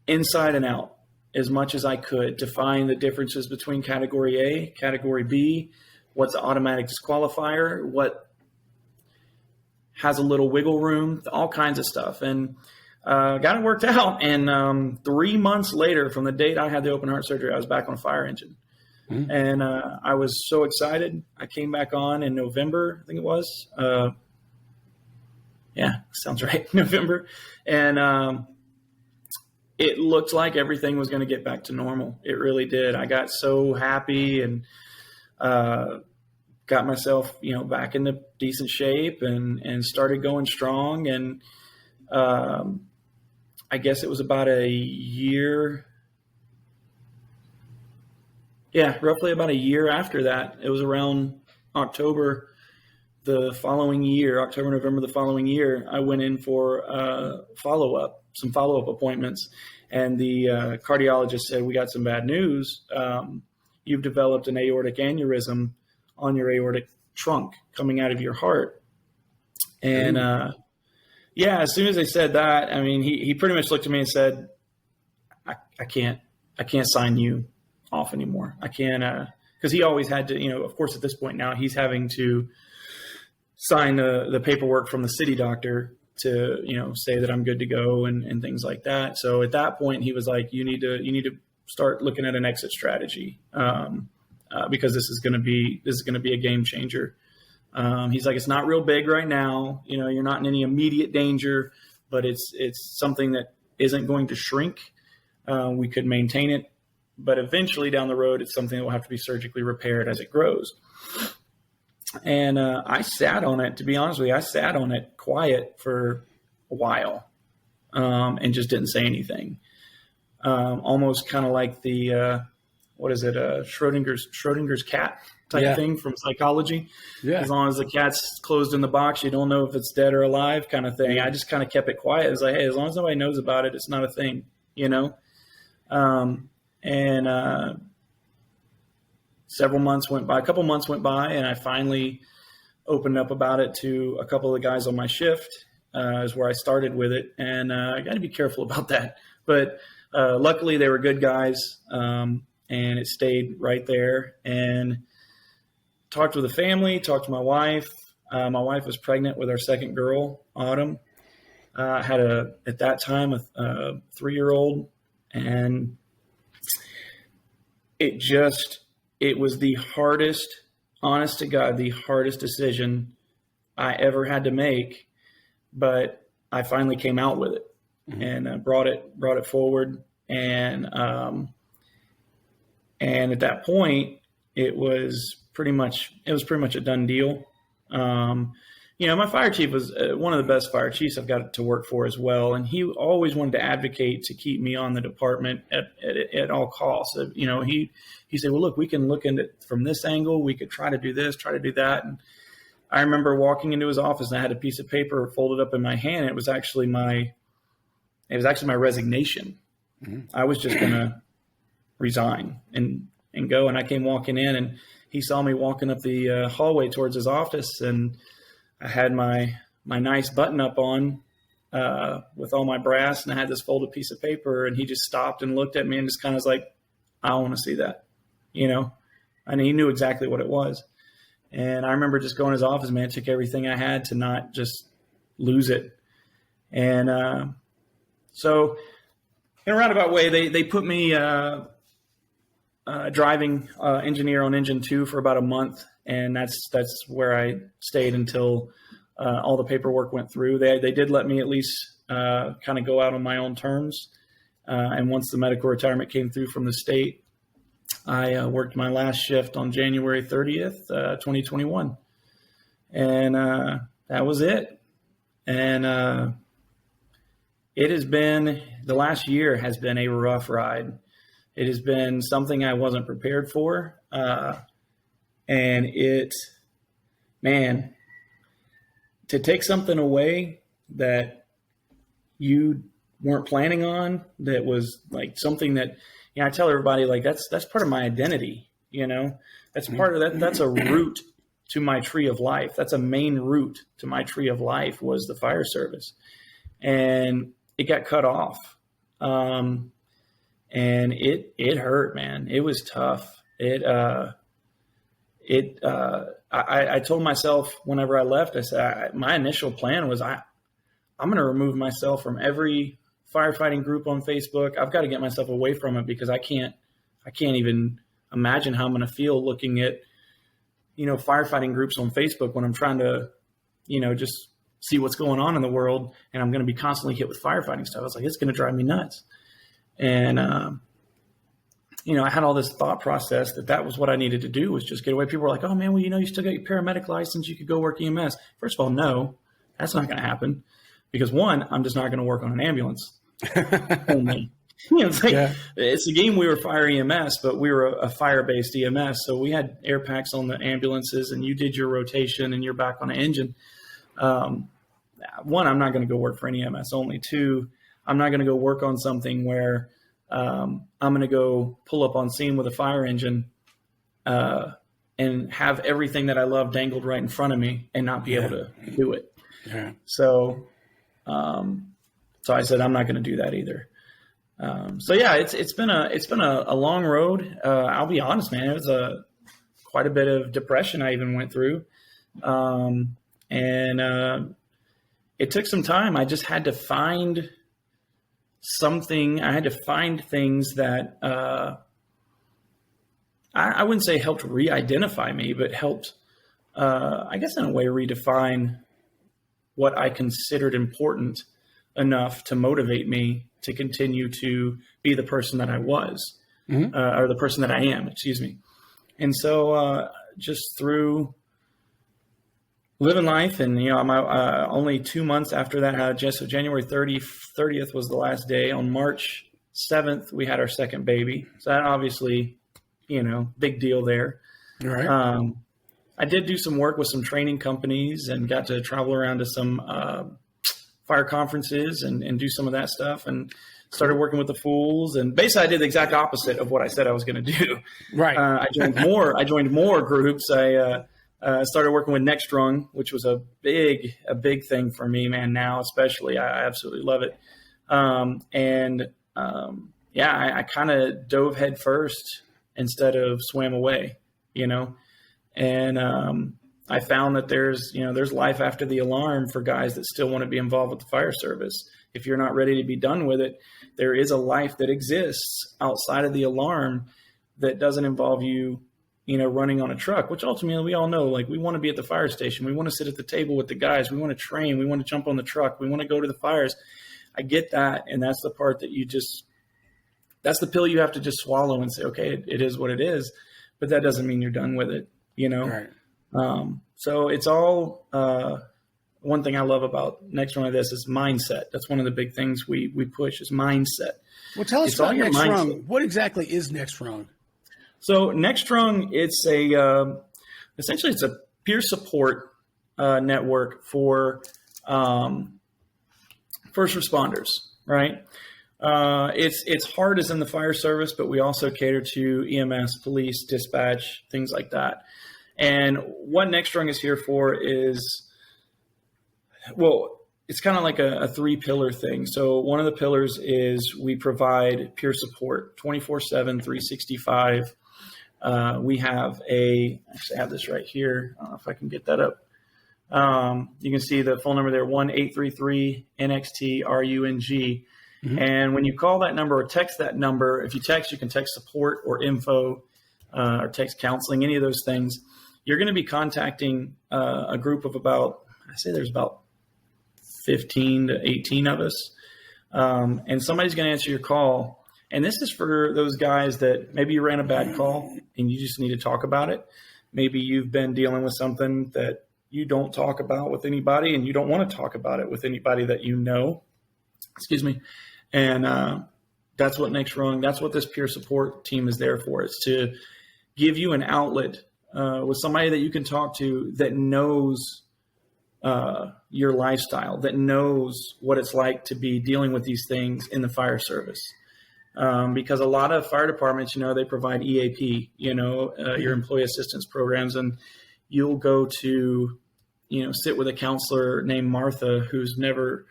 Speaker 2: inside and out as much as I could to find the differences between category A, category B, what's an automatic disqualifier, what has a little wiggle room, all kinds of stuff. And got it worked out. And 3 months later from the date I had the open heart surgery, I was back on a fire engine. Mm-hmm. And I was so excited. I came back on in November, I think it was. Yeah, sounds right, November. And it looked like everything was going to get back to normal. It really did. I got so happy and got myself, back into decent shape and started going strong. And I guess it was about a year. Yeah, roughly about a year after that. It was around October the following year, October, November the following year, I went in for some follow-up appointments. And the cardiologist said, we got some bad news. You've developed an aortic aneurysm on your aortic trunk coming out of your heart. And as soon as they said that, he pretty much looked at me and said, I can't sign you off anymore. I can't, because he always had to, of course, at this point now, he's having to sign the paperwork from the city doctor to, say that I'm good to go and things like that. So at that point, he was like, you need to start looking at an exit strategy because this is going to be a game changer. He's like, it's not real big right now. You're not in any immediate danger, but it's something that isn't going to shrink. We could maintain it, but eventually down the road, it's something that will have to be surgically repaired as it grows. And I sat on it, to be honest with you. I sat on it quiet for a while and just didn't say anything. Almost kind of like the what is it? Schrodinger's cat type thing from psychology.
Speaker 1: Yeah.
Speaker 2: As long as the cat's closed in the box, you don't know if it's dead or alive kind of thing.
Speaker 1: Yeah.
Speaker 2: I just kind of kept it quiet. It's like, hey, as long as nobody knows about it, it's not a thing, you know? A couple months went by, and I finally opened up about it to a couple of the guys on my shift, is where I started with it. And I got to be careful about that. But luckily they were good guys, and it stayed right there. And talked with the family, talked to my wife. My wife was pregnant with our second girl, Autumn. Had at that time, a 3-year-old, and it was the hardest, honest to God, the hardest decision I ever had to make, but I finally came out with it and brought it forward. And at that point, it was pretty much a done deal. My fire chief was one of the best fire chiefs I've got to work for as well. And he always wanted to advocate to keep me on the department at all costs. He said, well, look, we can look at it from this angle. We could try to do this, try to do that. And I remember walking into his office, and I had a piece of paper folded up in my hand. It was actually my resignation. Mm-hmm. I was just going to resign and go. And I came walking in, and he saw me walking up the hallway towards his office, and I had my nice button up on with all my brass, and I had this folded piece of paper, and he just stopped and looked at me and just kind of was like, I want to see that, and he knew exactly what it was. And I remember just going to his office, man, took everything I had to not just lose it. And so in a roundabout way, they put me driving engineer on engine 2 for about a month. And that's where I stayed until all the paperwork went through. They did let me at least kind of go out on my own terms. And once the medical retirement came through from the state, I worked my last shift on January 30th, 2021. And that was it. And the last year has been a rough ride. It has been something I wasn't prepared for. And to take something away that you weren't planning on, that was like something that, I tell everybody, like, that's part of my identity, that's part of that. That's a root to my tree of life. That's a main root to my tree of life, was the fire service. And it got cut off. And it hurt, man. It was tough. I told myself whenever I left, I said, my initial plan was I'm going to remove myself from every firefighting group on Facebook. I've got to get myself away from it, because I can't even imagine how I'm going to feel looking at, firefighting groups on Facebook when I'm trying to, just see what's going on in the world, and I'm going to be constantly hit with firefighting stuff. I was like, it's going to drive me nuts. And, I had all this thought process that was what I needed to do, was just get away. People were like, oh man, well, you still got your paramedic license. You could go work EMS. First of all, no, that's not going to happen, because one, I'm just not going to work on an ambulance only. It's a game. We were fire EMS, but we were a fire-based EMS. So we had air packs on the ambulances, and you did your rotation and you're back on an engine. One, I'm not going to go work for an EMS only. Two, I'm not going to go work on something where I'm going to go pull up on scene with a fire engine and have everything that I love dangled right in front of me and not be able to do it. Yeah. So I said, I'm not going to do that either. It's been a long road. I'll be honest, man, it was quite a bit of depression I even went through. It took some time. I just had to find something. I had to find things that I wouldn't say helped re-identify me, but helped, I guess in a way, redefine what I considered important enough to motivate me to continue to be the person that I was, or the person that I am, excuse me. And so just through living life, and I'm only 2 months after that. So January 30th was the last day. On March 7th, we had our second baby. So that obviously big deal there.
Speaker 1: All right.
Speaker 2: I did do some work with some training companies and got to travel around to some fire conferences and do some of that stuff, and started working with the fools. And basically I did the exact opposite of what I said I was going to do.
Speaker 1: Right.
Speaker 2: I joined more groups. I started working with Next Rung, which was a big thing for me, man. Now, especially, I absolutely love it. I kind of dove head first instead of swam away, and I found that there's life after the alarm for guys that still want to be involved with the fire service. If you're not ready to be done with it, there is a life that exists outside of the alarm that doesn't involve you, running on a truck, which ultimately we all know, like, we want to be at the fire station. We want to sit at the table with the guys. We want to train. We want to jump on the truck. We want to go to the fires. I get that. And that's the part that that's the pill you have to just swallow and say, okay, it is what it is, but that doesn't mean you're done with it, Right. So it's all, one thing I love about Next Rung like this is mindset. That's one of the big things we push is mindset.
Speaker 1: Well, tell us about Next Rung. What exactly is Next Rung?
Speaker 2: So Next Rung, it's essentially it's a peer support network for first responders, right? It's hard as in the fire service, but we also cater to EMS, police, dispatch, things like that. And what Next Rung is here for is, it's kind of like a 3-pillar thing. So one of the pillars is we provide peer support 24/7, 365. We have actually I have this right here. I don't know if I can get that up. You can see the phone number there, 1-833-NXT-RUNG. Mm-hmm. And when you call that number or text that number, if you text, you can text support or info or text counseling, any of those things. You're going to be contacting a group of there's about 15 to 18 of us. And somebody's going to answer your call. And this is for those guys that maybe you ran a bad call and you just need to talk about it. Maybe you've been dealing with something that you don't talk about with anybody and you don't want to talk about it with anybody that you know. Excuse me. And that's what Next Rung, that's what this peer support team is there for. It's to give you an outlet with somebody that you can talk to that knows your lifestyle, that knows what it's like to be dealing with these things in the fire service. Because a lot of fire departments, they provide EAP, your employee assistance programs, and you'll go to, sit with a counselor named Martha who's never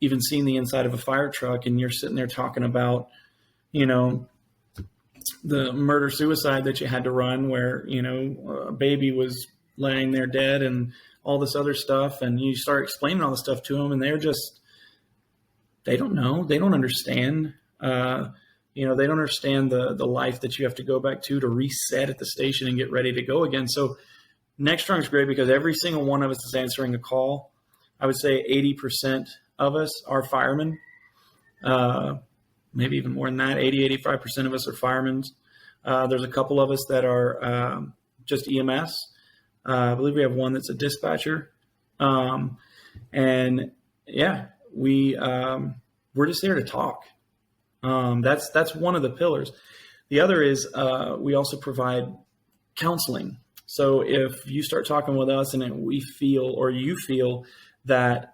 Speaker 2: even seen the inside of a fire truck, and you're sitting there talking about, the murder suicide that you had to run where, a baby was laying there dead and all this other stuff. And you start explaining all this stuff to them and they don't know. They don't understand. They don't understand the life that you have to go back to reset at the station and get ready to go again. So Next Rung is great because every single one of us is answering a call. I would say 80% of us are firemen. Maybe even more than that, 85% of us are firemen. There's a couple of us that are just EMS. I believe we have one that's a dispatcher. We're just there to talk. That's one of the pillars. The other is we also provide counseling. So if you start talking with us and you feel that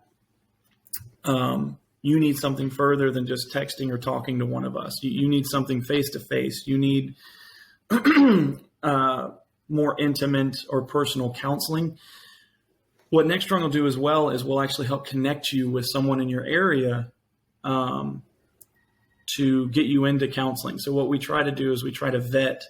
Speaker 2: you need something further than just texting or talking to one of us. You need something face-to-face. You need more intimate or personal counseling. What Next Rung will do as well is we'll actually help connect you with someone in your area to get you into counseling. So what we try to do is we try to vet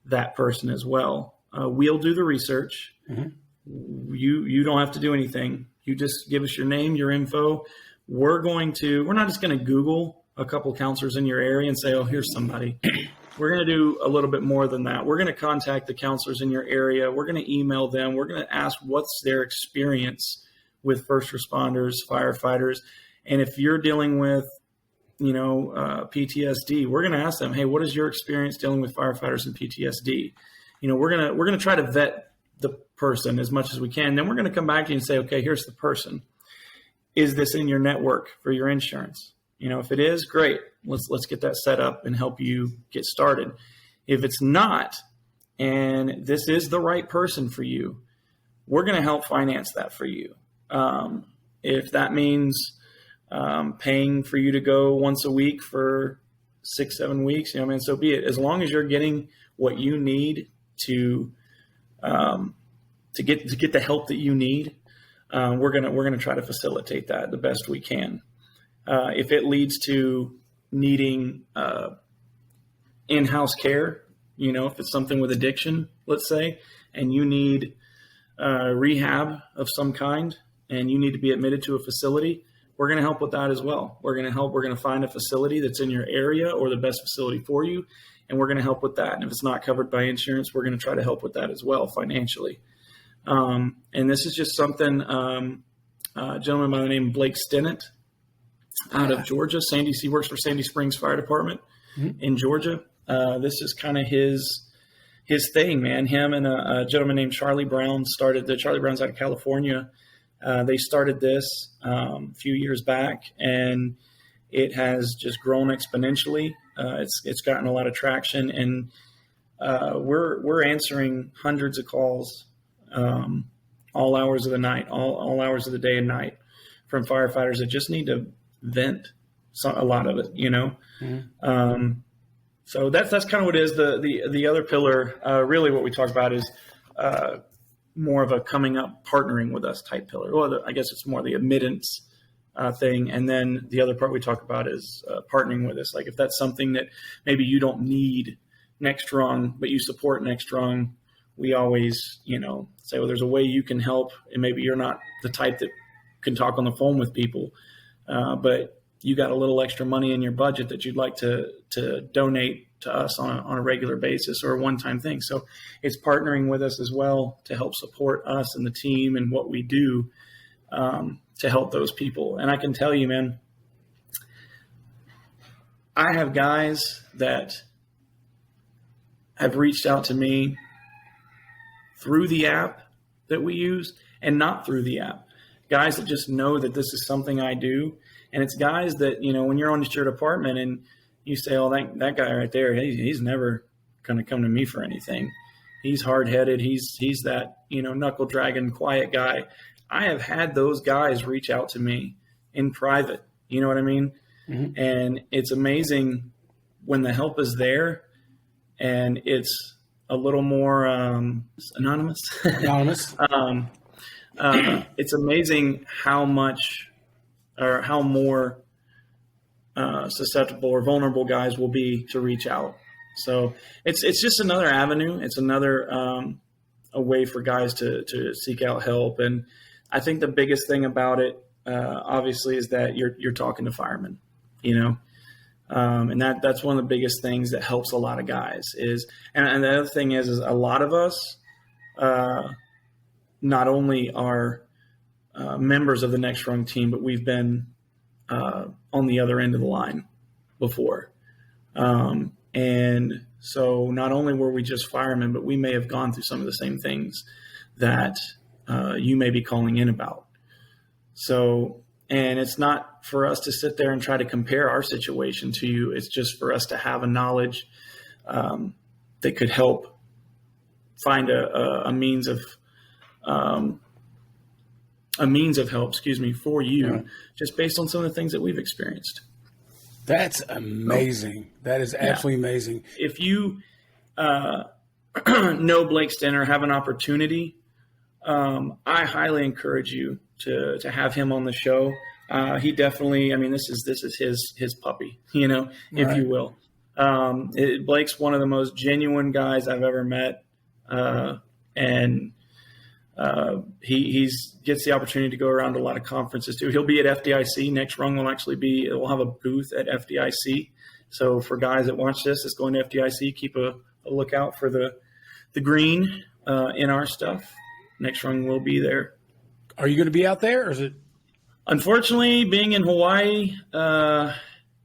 Speaker 2: that person as well. We'll do the research. Mm-hmm. You don't have to do anything. You just give us your name, your info. We're not just going to Google a couple counselors in your area and say, oh, here's somebody. We're going to do a little bit more than that. We're going to contact the counselors in your area. We're going to email them. We're going to ask what's their experience with first responders, firefighters. And if you're dealing with, PTSD, we're going to ask them, hey, what is your experience dealing with firefighters and PTSD? We're going to try to vet the person as much as we can. Then we're going to come back to you and say, okay, here's the person. Is this in your network for your insurance? If it is, great. Let's get that set up and help you get started. If it's not, and this is the right person for you, we're going to help finance that for you. If that means paying for you to go once a week for 6-7 weeks, so be it. As long as you're getting what you need to get the help that you need, we're gonna try to facilitate that the best we can. If it leads to needing in-house care, if it's something with addiction, let's say, and you need rehab of some kind, and you need to be admitted to a facility, we're going to help with that as well. We're going to find a facility that's in your area or the best facility for you, and we're going to help with that. And if it's not covered by insurance, we're going to try to help with that as well financially. And this is just something a gentleman by the name of Blake Stinnett out of Georgia. He works for Sandy Springs Fire Department in Georgia. This is kind of his thing, man. Him and a gentleman named Charlie Brown started the Charlie Brown's out of California. They started this a few years back, and it has just grown exponentially. It's gotten a lot of traction, and we're answering hundreds of calls all hours of the night, all hours of the day and night from firefighters that just need to vent a lot of it, So that's kind of what it is. The other pillar, really what we talk about is more of a coming up, partnering with us type pillar. Well, I guess it's more the admittance thing. And then the other part we talk about is partnering with us. Like if that's something that maybe you don't need Next Rung, but you support Next Rung, we always, say, well, there's a way you can help. And maybe you're not the type that can talk on the phone with people, but you got a little extra money in your budget that you'd like to donate to us on a regular basis or a one-time thing. So it's partnering with us as well to help support us and the team and what we do to help those people. And I can tell you, man, I have guys that have reached out to me through the app that we use and not through the app. Guys that just know that this is something I do. And it's guys that, when you're on just your department and you say, oh, that guy right there, he's never going to come to me for anything. He's hard-headed. He's that, knuckle dragging, quiet guy. I have had those guys reach out to me in private. You know what I mean? Mm-hmm. And it's amazing when the help is there and it's a little more anonymous.
Speaker 1: Anonymous.
Speaker 2: It's amazing how much or how more susceptible or vulnerable guys will be to reach out. So it's just another avenue. It's another a way for guys to seek out help. And I think the biggest thing about it, obviously, is that you're talking to firemen, and that's one of the biggest things that helps a lot of guys is, and the other thing is a lot of us not only are members of the Next Rung team, but we've been on the other end of the line before. And so not only were we just firemen, but we may have gone through some of the same things that you may be calling in about. So, and it's not for us to sit there and try to compare our situation to you. It's just for us to have a knowledge that could help find a means of help, for you, just based on some of the things that we've experienced.
Speaker 1: That's amazing. That is absolutely amazing.
Speaker 2: If you know Blake Stenner, have an opportunity, I highly encourage you to have him on the show. He definitely, this is his puppy, if you will. Blake's one of the most genuine guys I've ever met, and he gets the opportunity to go around to a lot of conferences too. He'll be at FDIC. Next Rung we'll have a booth at FDIC. So for guys that watch this, it's going to FDIC. Keep a lookout for the green in our stuff. Next Rung will be there.
Speaker 1: Are you going to be out there, or is it?
Speaker 2: Unfortunately, being in Hawaii,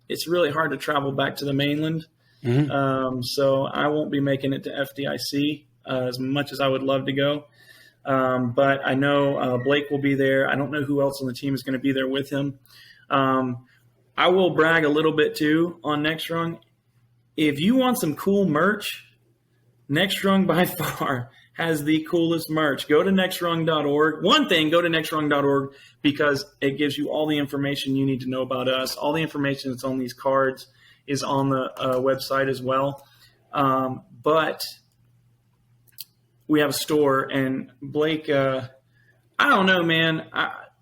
Speaker 2: it's really hard to travel back to the mainland. Mm-hmm. So I won't be making it to FDIC as much as I would love to go. But I know Blake will be there. I don't know who else on the team is going to be there with him. I will brag a little bit too on Next Rung. If you want some cool merch Next Rung by far has the coolest merch. Go to nextrung.org. One thing, go to nextrung.org because it gives you all the information you need to know about us. All the information that's on these cards is on the website as well. But we have a store, and Blake, I don't know, man.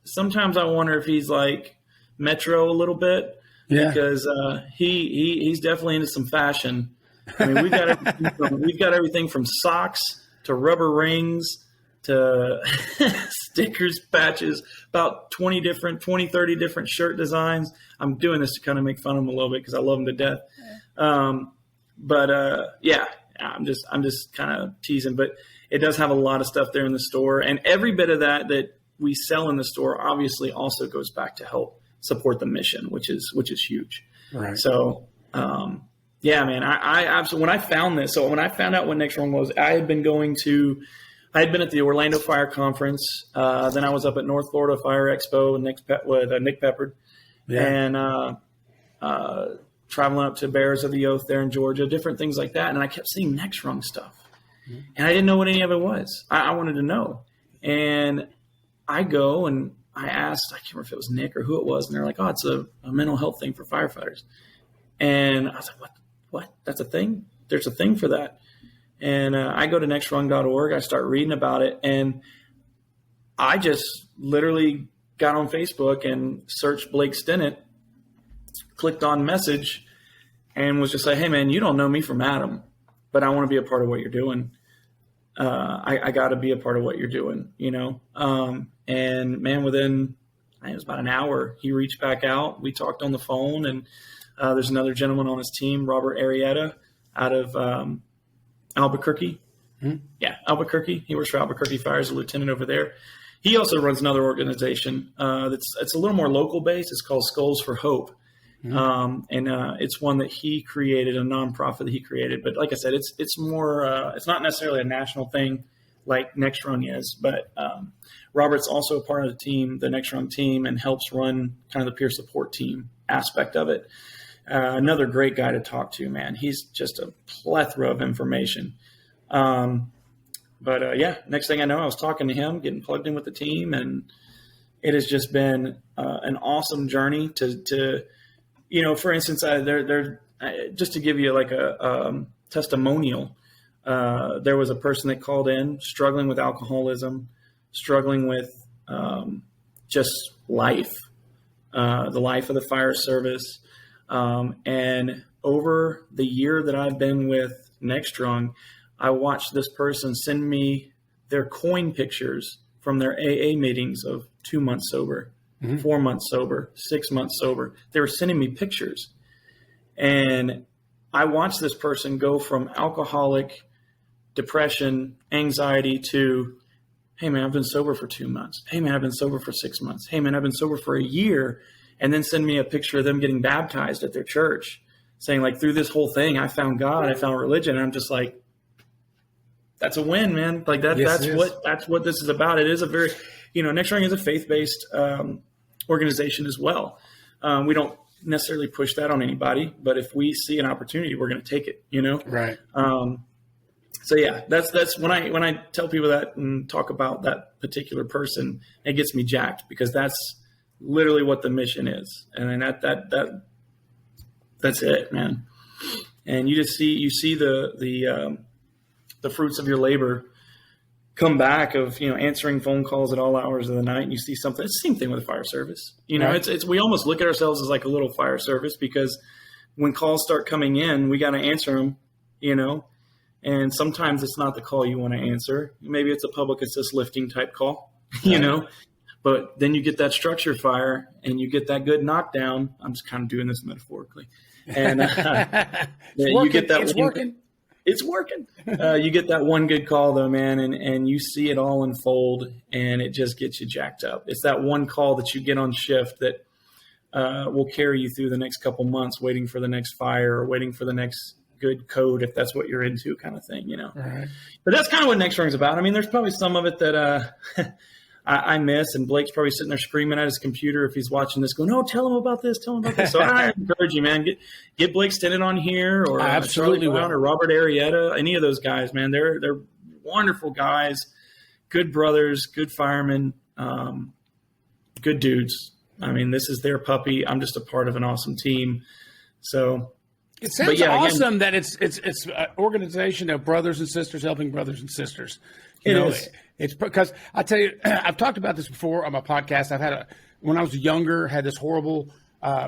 Speaker 2: Sometimes I wonder if he's like Metro a little bit, because he's definitely into some fashion. I mean, we've got everything from socks to rubber rings to stickers, patches, about 20, 30 different shirt designs. I'm doing this to kind of make fun of him a little bit because I love him to death. Yeah, I'm just kind of teasing, but it does have a lot of stuff there in the store, and every bit of that we sell in the store obviously also goes back to help support the mission, which is huge.
Speaker 1: Right.
Speaker 2: So, yeah, man, I absolutely, when I found this, so when I found out what Next Rung was, I had been at the Orlando Fire Conference. Then I was up at North Florida Fire Expo with Nick Peppard, and traveling up to Bears of the Oath there in Georgia, different things like that. And I kept seeing Next Rung stuff, and I didn't know what any of it was. I wanted to know, and I go and I asked, I can't remember if it was Nick or who it was, and they're like, "Oh, it's a mental health thing for firefighters." And I was like, "What? That's a thing? There's a thing for that?" And I go to nextrung.org. I start reading about it, and I just literally got on Facebook and searched Blake Stinnett, clicked on message, and was just like, "Hey, man, you don't know me from Adam, but I want to be a part of what you're doing. I got to be a part of what you're doing, you know?" And man, within, it was about an hour, he reached back out. We talked on the phone, and there's another gentleman on his team, Robert Arrieta, out of Albuquerque. Mm-hmm. Yeah, Albuquerque. He works for Albuquerque Fire as a lieutenant over there. He also runs another organization it's a little more local based. It's called Skulls for Hope. Mm-hmm. And it's one that he created, a nonprofit that he created. But like I said, it's more, it's not necessarily a national thing like Next Rung is, but Robert's also a part of the team, the Next Rung team, and helps run kind of the peer support team aspect of it. Another great guy to talk to, man. He's just a plethora of information. But next thing I know, I was talking to him, getting plugged in with the team, and it has just been an awesome journey to for instance, just to give you like a testimonial, there was a person that called in struggling with alcoholism, struggling with just life, the life of the fire service. And over the year that I've been with Next Rung, I watched this person send me their coin pictures from their AA meetings of 2 months sober, 4 months sober, 6 months sober. They were sending me pictures. And I watched this person go from alcoholic, depression, anxiety to, "Hey, man, I've been sober for 2 months. Hey, man, I've been sober for 6 months. Hey, man, I've been sober for a year." And then send me a picture of them getting baptized at their church, saying, like, "Through this whole thing, I found God, I found religion." And I'm just like, that's a win, man. Like that's what this is about. It is a very, Next Rung is a faith-based organization as well. We don't necessarily push that on anybody, but if we see an opportunity, we're going to take it,
Speaker 1: Right.
Speaker 2: So yeah, that's when I tell people that and talk about that particular person, it gets me jacked, because that's literally what the mission is. And that's it, man. And you see the fruits of your labor come back of, answering phone calls at all hours of the night, and you see something. It's the same thing with the fire service. Right. It's we almost look at ourselves as like a little fire service, because when calls start coming in, we got to answer them, and sometimes it's not the call you want to answer. Maybe it's a public assist lifting type call, but then you get that structure fire and you get that good knockdown. I'm just kind of doing this metaphorically. And you get that. It's working. You get that one good call though, man, and you see it all unfold, and it just gets you jacked up. It's that one call that you get on shift that will carry you through the next couple months, waiting for the next fire or waiting for the next good code, if that's what you're into, kind of thing,
Speaker 1: Right.
Speaker 2: But that's kind of what Next Rung is about. I mean, there's probably some of it that I miss, and Blake's probably sitting there screaming at his computer if he's watching this, going, "No, tell him about this, tell him about this." So I encourage you, man, get Blake Stennett on here, or
Speaker 1: absolutely
Speaker 2: Charlie Brown, or Robert Arrieta, any of those guys, man. They're wonderful guys, good brothers, good firemen, good dudes. I mean, this is their puppy. I'm just a part of an awesome team. So
Speaker 1: it sounds awesome that it's an organization of brothers and sisters helping brothers and sisters. It's because I tell you, I've talked about this before on my podcast. When I was younger, had this horrible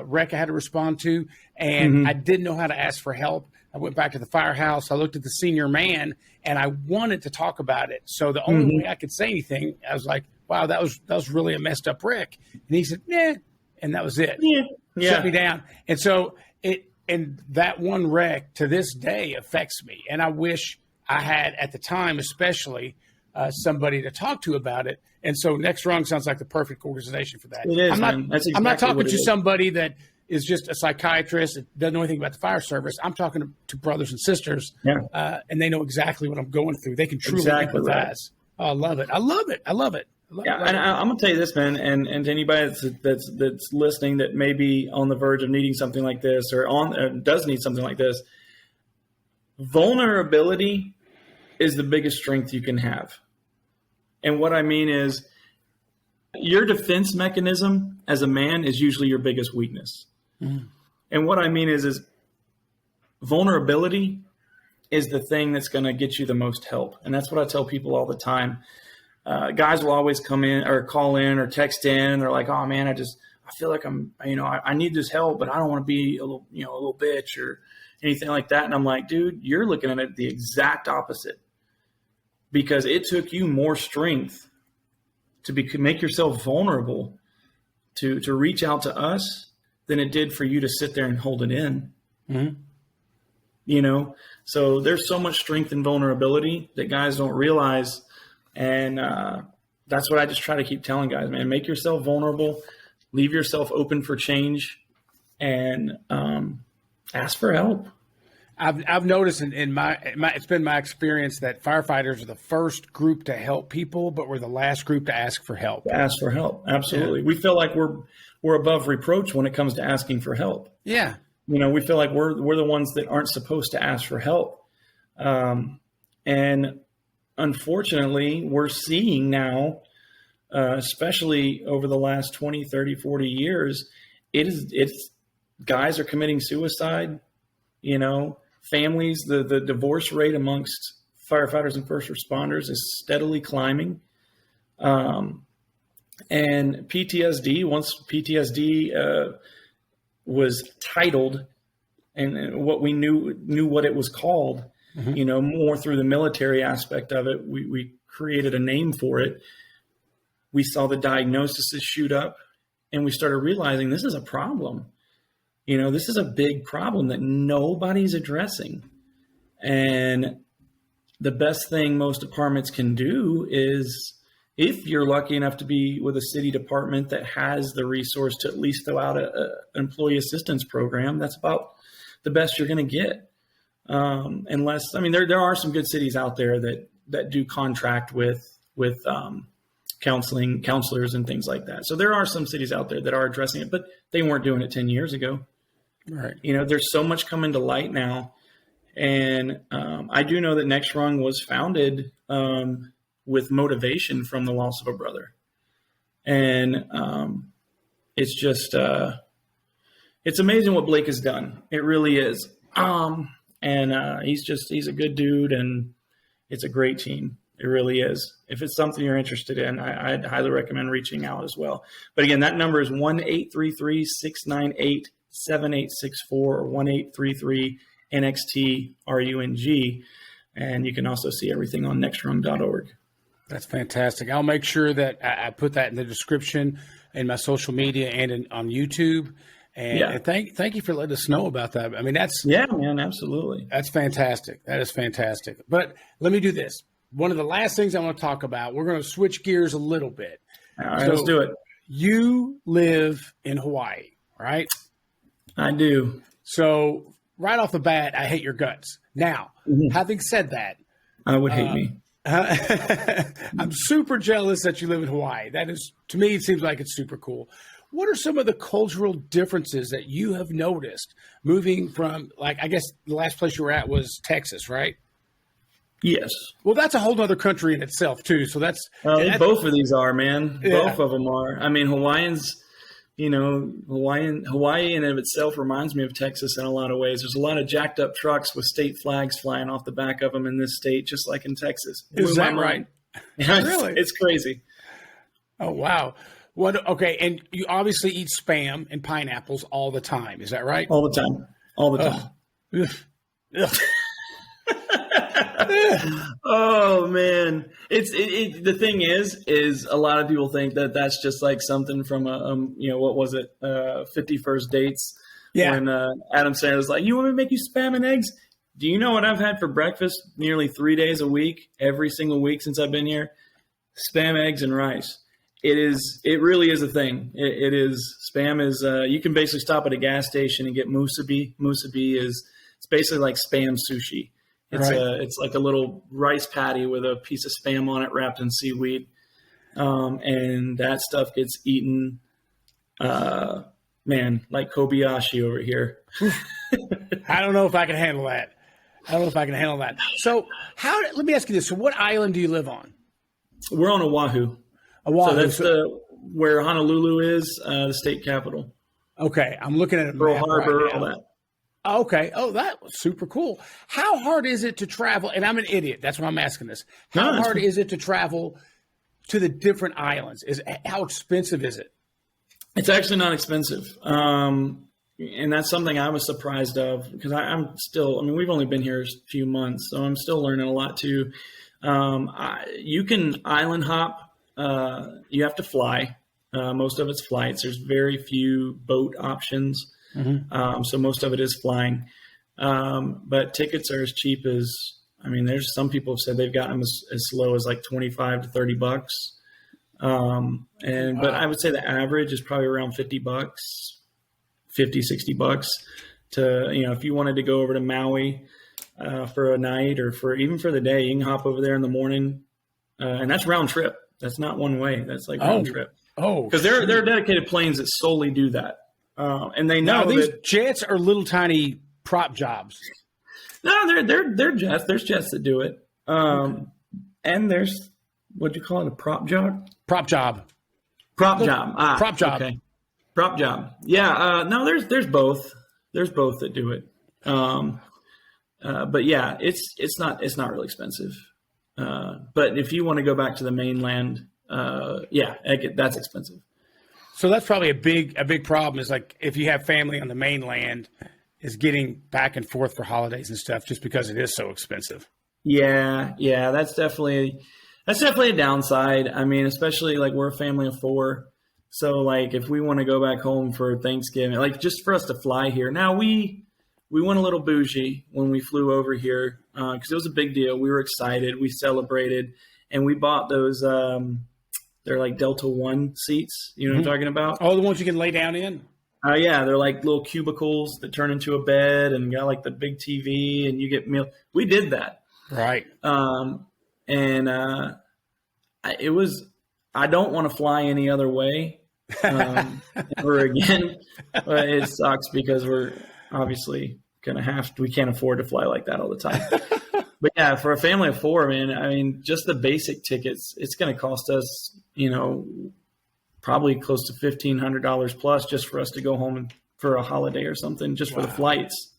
Speaker 1: wreck I had to respond to, and I didn't know how to ask for help. I went back to the firehouse. I looked at the senior man, and I wanted to talk about it. So the only way I could say anything, I was like, "Wow, that was really a messed up wreck." And he said, "Yeah," and that was it.
Speaker 2: Yeah.
Speaker 1: Shut me down. And so and that one wreck to this day affects me. And I wish I had at the time, especially, somebody to talk to about it. And so Next Rung sounds like the perfect organization for that.
Speaker 2: It is,
Speaker 1: I'm
Speaker 2: man. That's exactly
Speaker 1: I'm not talking
Speaker 2: what it
Speaker 1: to
Speaker 2: is.
Speaker 1: somebody that is just a psychiatrist that doesn't know anything about the fire service. I'm talking to brothers and sisters, and they know exactly what I'm going through. They can truly empathize. Right. Oh, I love it. I love it. I love it.
Speaker 2: And I'm gonna tell you this, man, and to anybody that's listening that may be on the verge of needing something like this, or does need something like this, vulnerability is the biggest strength you can have. And what I mean is, your defense mechanism as a man is usually your biggest weakness. And what I mean is vulnerability is the thing that's going to get you the most help. And that's what I tell people all the time. Guys will always come in or call in or text in. They're like, "Oh man, I feel like I need this help, but I don't want to be a little bitch or anything like that." And I'm like, dude, you're looking at it the exact opposite, because it took you more strength to make yourself vulnerable to reach out to us than it did for you to sit there and hold it in. So there's so much strength in vulnerability that guys don't realize. And that's what I just try to keep telling guys, man. Make yourself vulnerable, leave yourself open for change, and ask for help.
Speaker 1: I've noticed in my it's been my experience that firefighters are the first group to help people, but we're the last group to ask for help.
Speaker 2: Absolutely. Yeah. We feel like we're above reproach when it comes to asking for help.
Speaker 1: Yeah.
Speaker 2: We feel like we're the ones that aren't supposed to ask for help. And unfortunately, we're seeing now, especially over the last 20, 30, 40 years, it's guys are committing suicide, families, the divorce rate amongst firefighters and first responders is steadily climbing. And PTSD, once PTSD was titled and what we knew what it was called, more through the military aspect of it, we created a name for it. We saw the diagnoses shoot up, and we started realizing this is a problem. This is a big problem that nobody's addressing. And the best thing most departments can do is, if you're lucky enough to be with a city department that has the resource to at least throw out an employee assistance program, that's about the best you're going to get. There are some good cities out there that do contract with counselors and things like that. So there are some cities out there that are addressing it, but they weren't doing it 10 years ago.
Speaker 1: Right.
Speaker 2: There's so much coming to light now. And I do know that Next Rung was founded with motivation from the loss of a brother. And it's just, it's amazing what Blake has done. It really is. He's a good dude, and it's a great team. It really is. If it's something you're interested in, I'd highly recommend reaching out as well. But again, that number is 1-833-698-7864 or 1-833-NXT-RUNG. And you can also see everything on nextrung.org.
Speaker 1: That's fantastic. I'll make sure that I put that in the description in my social media and on YouTube. And thank you for letting us know about that. I mean,
Speaker 2: man, absolutely.
Speaker 1: That's fantastic. That is fantastic. But let me do this. One of the last things I want to talk about, we're going to switch gears a little bit.
Speaker 2: All right, let's do it.
Speaker 1: You live in Hawaii, right?
Speaker 2: I do.
Speaker 1: So right off the bat, I hate your guts. Now, having said that,
Speaker 2: I would hate me.
Speaker 1: I'm super jealous that you live in Hawaii. That is, to me, it seems like it's super cool. What are some of the cultural differences that you have noticed moving from, like, I guess the last place you were at was Texas, right?
Speaker 2: Yes.
Speaker 1: Well, that's a whole other country in itself, too. So that's
Speaker 2: both of these are, man.
Speaker 1: Yeah.
Speaker 2: Both of them are. I mean, Hawaiians, Hawaii in and of itself reminds me of Texas in a lot of ways. There's a lot of jacked up trucks with state flags flying off the back of them in this state, just like in Texas.
Speaker 1: Is that right?
Speaker 2: Yeah,
Speaker 1: Really?
Speaker 2: It's crazy.
Speaker 1: Oh, wow. What? Okay, and you obviously eat Spam and pineapples all the time. Is that right?
Speaker 2: All the time. All the time.
Speaker 1: Ugh.
Speaker 2: Oh man, the thing is a lot of people think that that's just like something from what was it, 50 First Dates?
Speaker 1: Yeah.
Speaker 2: When Adam Sandler was like, "You want me to make you Spam and eggs?" Do you know what I've had for breakfast nearly 3 days a week, every single week since I've been here? Spam, eggs, and rice. It really is a thing. It is. Spam is, you can basically stop at a gas station and get musubi. Musubi it's basically like Spam sushi. It's like a little rice patty with a piece of Spam on it wrapped in seaweed. And that stuff gets eaten, like Kobayashi over here.
Speaker 1: I don't know if I can handle that. So let me ask you this. So what island do you live on?
Speaker 2: We're on Oahu.
Speaker 1: Oahu.
Speaker 2: So that's where Honolulu is, the state capital.
Speaker 1: Okay. I'm looking at a
Speaker 2: Pearl
Speaker 1: map
Speaker 2: Harbor,
Speaker 1: right now.
Speaker 2: all that.
Speaker 1: Okay. Oh, that was super cool. How hard is it to travel? And I'm an idiot. That's why I'm asking this. How hard is it to travel to the different islands? How expensive is it?
Speaker 2: It's actually not expensive. And that's something I was surprised of because we've only been here a few months, so I'm still learning a lot too. You can island hop. You have to fly. Most of it's flights. There's very few boat options. Mm-hmm. So most of it is flying. But tickets are as cheap as, there's some people have said they've gotten them as low as like $25 to $30. But I would say the average is probably around $50, $60 to, if you wanted to go over to Maui, for a night or even for the day, you can hop over there in the morning. And that's round trip. That's not one way. That's like round trip. Oh, because there are dedicated planes that solely do that. And they know
Speaker 1: these jets are little tiny prop jobs.
Speaker 2: No, they're jets. There's jets that do it. And there's, what'd you call it? A prop job?
Speaker 1: Prop job.
Speaker 2: Prop job.
Speaker 1: Prop job.
Speaker 2: Okay. Prop job. Yeah. No, there's both. There's both that do it. But yeah, it's not really expensive. But if you want to go back to the mainland, that's expensive.
Speaker 1: So that's probably a big problem is like if you have family on the mainland is getting back and forth for holidays and stuff just because it is so expensive.
Speaker 2: Yeah, that's definitely a downside. Especially like we're a family of 4. So like if we want to go back home for Thanksgiving, like just for us to fly here. Now we went a little bougie when we flew over here because it was a big deal. We were excited. We celebrated and we bought those they're like Delta One seats. You know what I'm talking about?
Speaker 1: Oh, the ones you can lay down in?
Speaker 2: Yeah, they're like little cubicles that turn into a bed and got like the big TV and you get meal. We did that.
Speaker 1: Right.
Speaker 2: It was, I don't want to fly any other way ever again, but it sucks because we're obviously going to we can't afford to fly like that all the time. But yeah, for a family of 4, man, just the basic tickets, it's going to cost us, probably close to $1,500 plus just for us to go home for a holiday or something, just for the flights.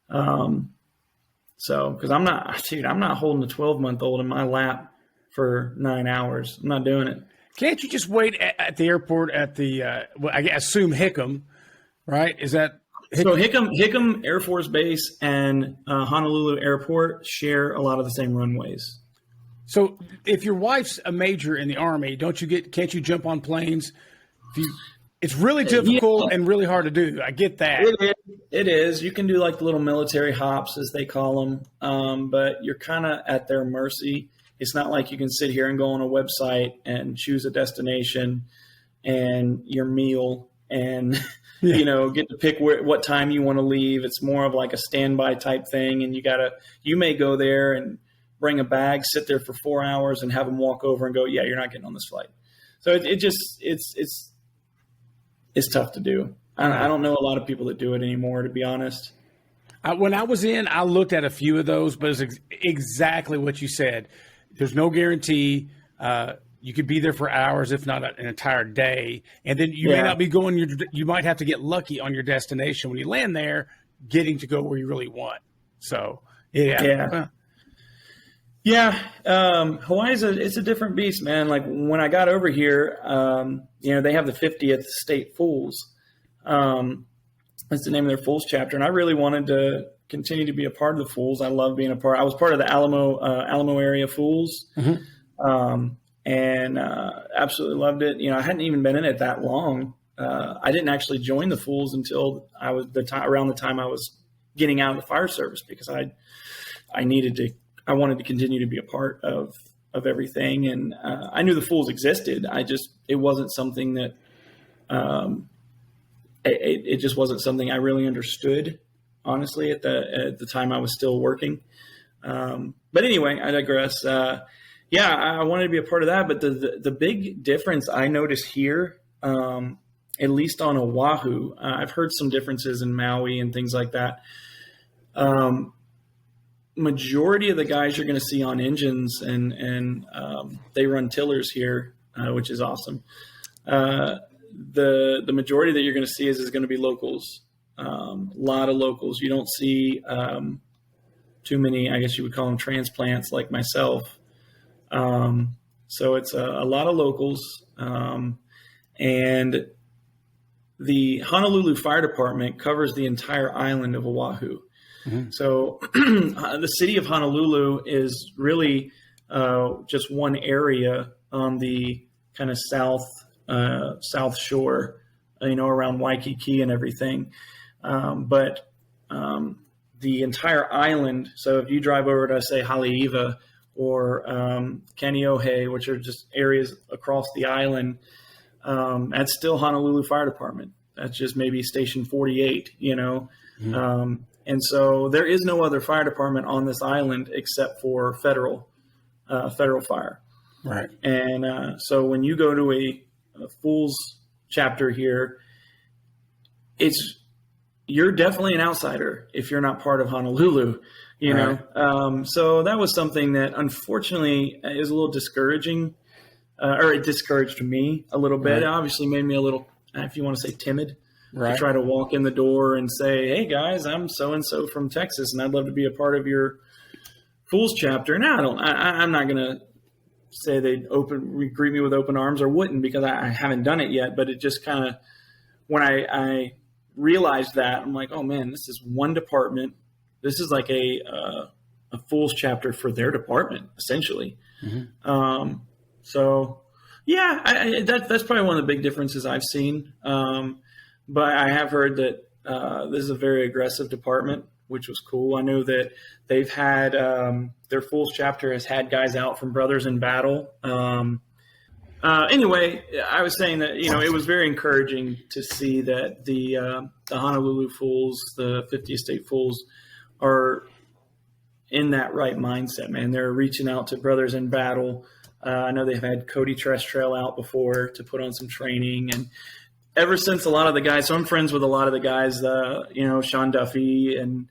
Speaker 2: So, because I'm not holding a 12-month-old in my lap for 9 hours. I'm not doing it.
Speaker 1: Can't you just wait at the airport at the, I assume Hickam, right? Is that?
Speaker 2: So Hickam Air Force Base and Honolulu Airport share a lot of the same runways.
Speaker 1: So if your wife's a major in the Army, can't you jump on planes? It's really difficult and really hard to do. I get that.
Speaker 2: It is. You can do like the little military hops, as they call them, but you're kind of at their mercy. It's not like you can sit here and go on a website and choose a destination and your meal and get to pick what time you want to leave. It's more of like a standby type thing, and you may go there and bring a bag, sit there for 4 hours, and have them walk over and go, yeah, you're not getting on this flight. So it's tough to do. I don't know a lot of people that do it anymore, to be honest.
Speaker 1: When I was in, I looked at a few of those, but it's exactly what you said. There's no guarantee. You could be there for hours, if not an entire day. And then you may not be going, you might have to get lucky on your destination when you land there, getting to go where you really want. So, yeah. Hawaii's it's a different beast, man. Like when I got over here, they have the 50th state Fools. That's the name of their Fools chapter. And I really wanted to continue to be a part of the Fools. I love being a part. I was part of the Alamo area Fools. Mm-hmm. And absolutely loved it. I hadn't even been in it that long. I didn't actually join the Fools until around the time I was getting out of the fire service, because I wanted to continue to be a part of everything. And I knew the Fools existed. It wasn't something that it just wasn't something I really understood, honestly, at the time I was still working. But anyway, I digress. I wanted to be a part of that. But the big difference I noticed here, at least on Oahu, I've heard some differences in Maui and things like that. Majority of the guys you're going to see on engines, and they run tillers here, which is awesome. The majority that you're going to see is going to be locals. A lot of locals. You don't see too many, I guess you would call them transplants like myself. So it's a lot of locals. And the Honolulu Fire Department covers the entire island of Oahu. Mm-hmm. So the city of Honolulu is really just one area on the kind of south shore, around Waikiki and everything. But the entire island, so if you drive over to, say, Haleiwa or Kaneohe, which are just areas across the island, that's still Honolulu Fire Department. That's just maybe Station 48, Mm-hmm. And so there is no other fire department on this island except for federal fire. Right.
Speaker 2: And so when you go to a Fools chapter here, you're definitely an outsider if you're not part of Honolulu, know. So that was something that unfortunately is a little discouraging, or it discouraged me a little bit. Right. It obviously made me a little, if you want to say, timid. Right. To try to walk in the door and say, hey guys, I'm so-and-so from Texas and I'd love to be a part of your Fools chapter. And I'm not going to say they'd greet me with open arms, or wouldn't, because I haven't done it yet. But it just kind of, when I realized that, I'm like, oh man, this is one department. This is like a Fools chapter for their department, essentially. Mm-hmm. So yeah, that's probably one of the big differences I've seen. But I have heard that this is a very aggressive department, which was cool. I know that they've had their Fools chapter has had guys out from Brothers in Battle. Anyway, I was saying that, it was very encouraging to see that the Honolulu Fools, the 50th State Fools, are in that right mindset, man. They're reaching out to Brothers in Battle. I know they've had Cody Trestrell out before to put on some training, and ever since a lot of the guys, so I'm friends with a lot of the guys, Sean Duffy and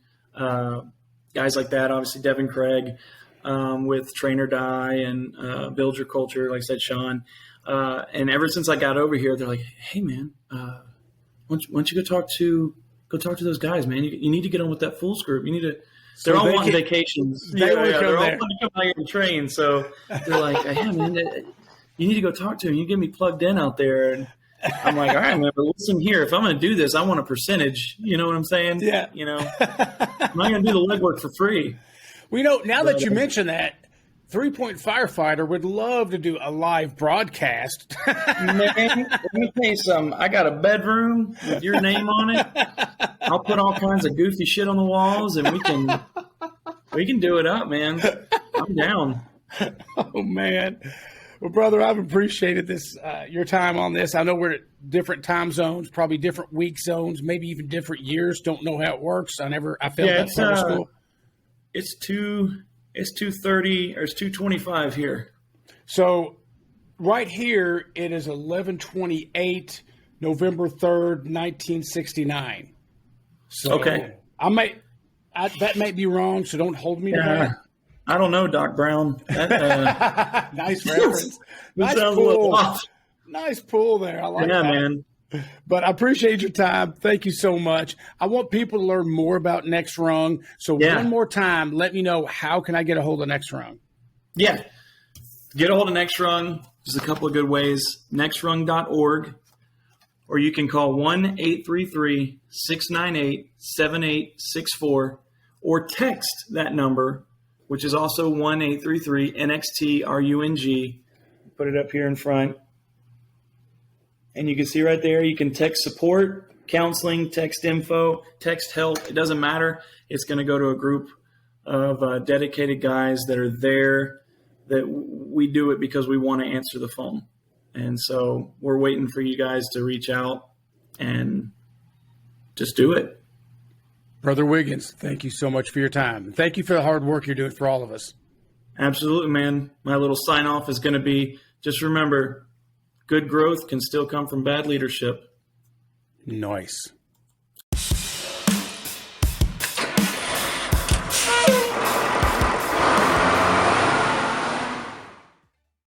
Speaker 2: guys like that, obviously Devin Craig with Trainer Die and Build Your Culture, like I said, Sean. And ever since I got over here, they're like, hey, man, why don't you go talk to those guys, man. You need to get on with that Fools group. You need to. They're all wanting vacations. They're all wanting to come out here and train. So they're like, hey, man, you need to go talk to him. You get me plugged in out there. And I'm like, all right, man, but listen here. If I'm going to do this, I want a percentage. You know what I'm saying? Yeah. I'm not going to do the legwork for free.
Speaker 1: Well, now that you mention that, 3-Point Firefighter would love to do a live broadcast.
Speaker 2: Man, let me tell you something. I got a bedroom with your name on it. I'll put all kinds of goofy shit on the walls, and we can do it up, man. I'm down.
Speaker 1: Oh, man. Well, brother, I've appreciated this, your time on this. I know we're at different time zones, probably different week zones, maybe even different years. Don't know how it works. I failed that part of school.
Speaker 2: It's It's 2:30 or it's 2:25 here.
Speaker 1: So right here, it is 11/28, November 3rd, 1969. So
Speaker 2: Okay.
Speaker 1: That may be wrong, so don't hold me to that.
Speaker 2: I don't know, Doc Brown. That,
Speaker 1: Nice reference. Nice
Speaker 2: sounds a little
Speaker 1: pull.
Speaker 2: off.
Speaker 1: Nice pull there. I like
Speaker 2: Yeah,
Speaker 1: that.
Speaker 2: man.
Speaker 1: But I appreciate your time. Thank you so much. I want people to learn more about Next Rung. So one more time, let me know, how can I get a hold of Next Rung?
Speaker 2: Yeah. Get a hold of Next Rung. There's a couple of good ways. nextrung.org, or you can call 1-833-698-7864, or text that number, which is also 1-833-NXT-RUNG. Put it up here in front. And you can see right there, you can text support, counseling, text info, text help. It doesn't matter. It's going to go to a group of dedicated guys that are there, that we do it because we want to answer the phone. And so we're waiting for you guys to reach out and just do it.
Speaker 1: Brother Wiggins, thank you so much for your time. Thank you for the hard work you're doing for all of us.
Speaker 2: Absolutely, man. My little sign off is going to be, just remember, good growth can still come from bad leadership.
Speaker 1: Nice.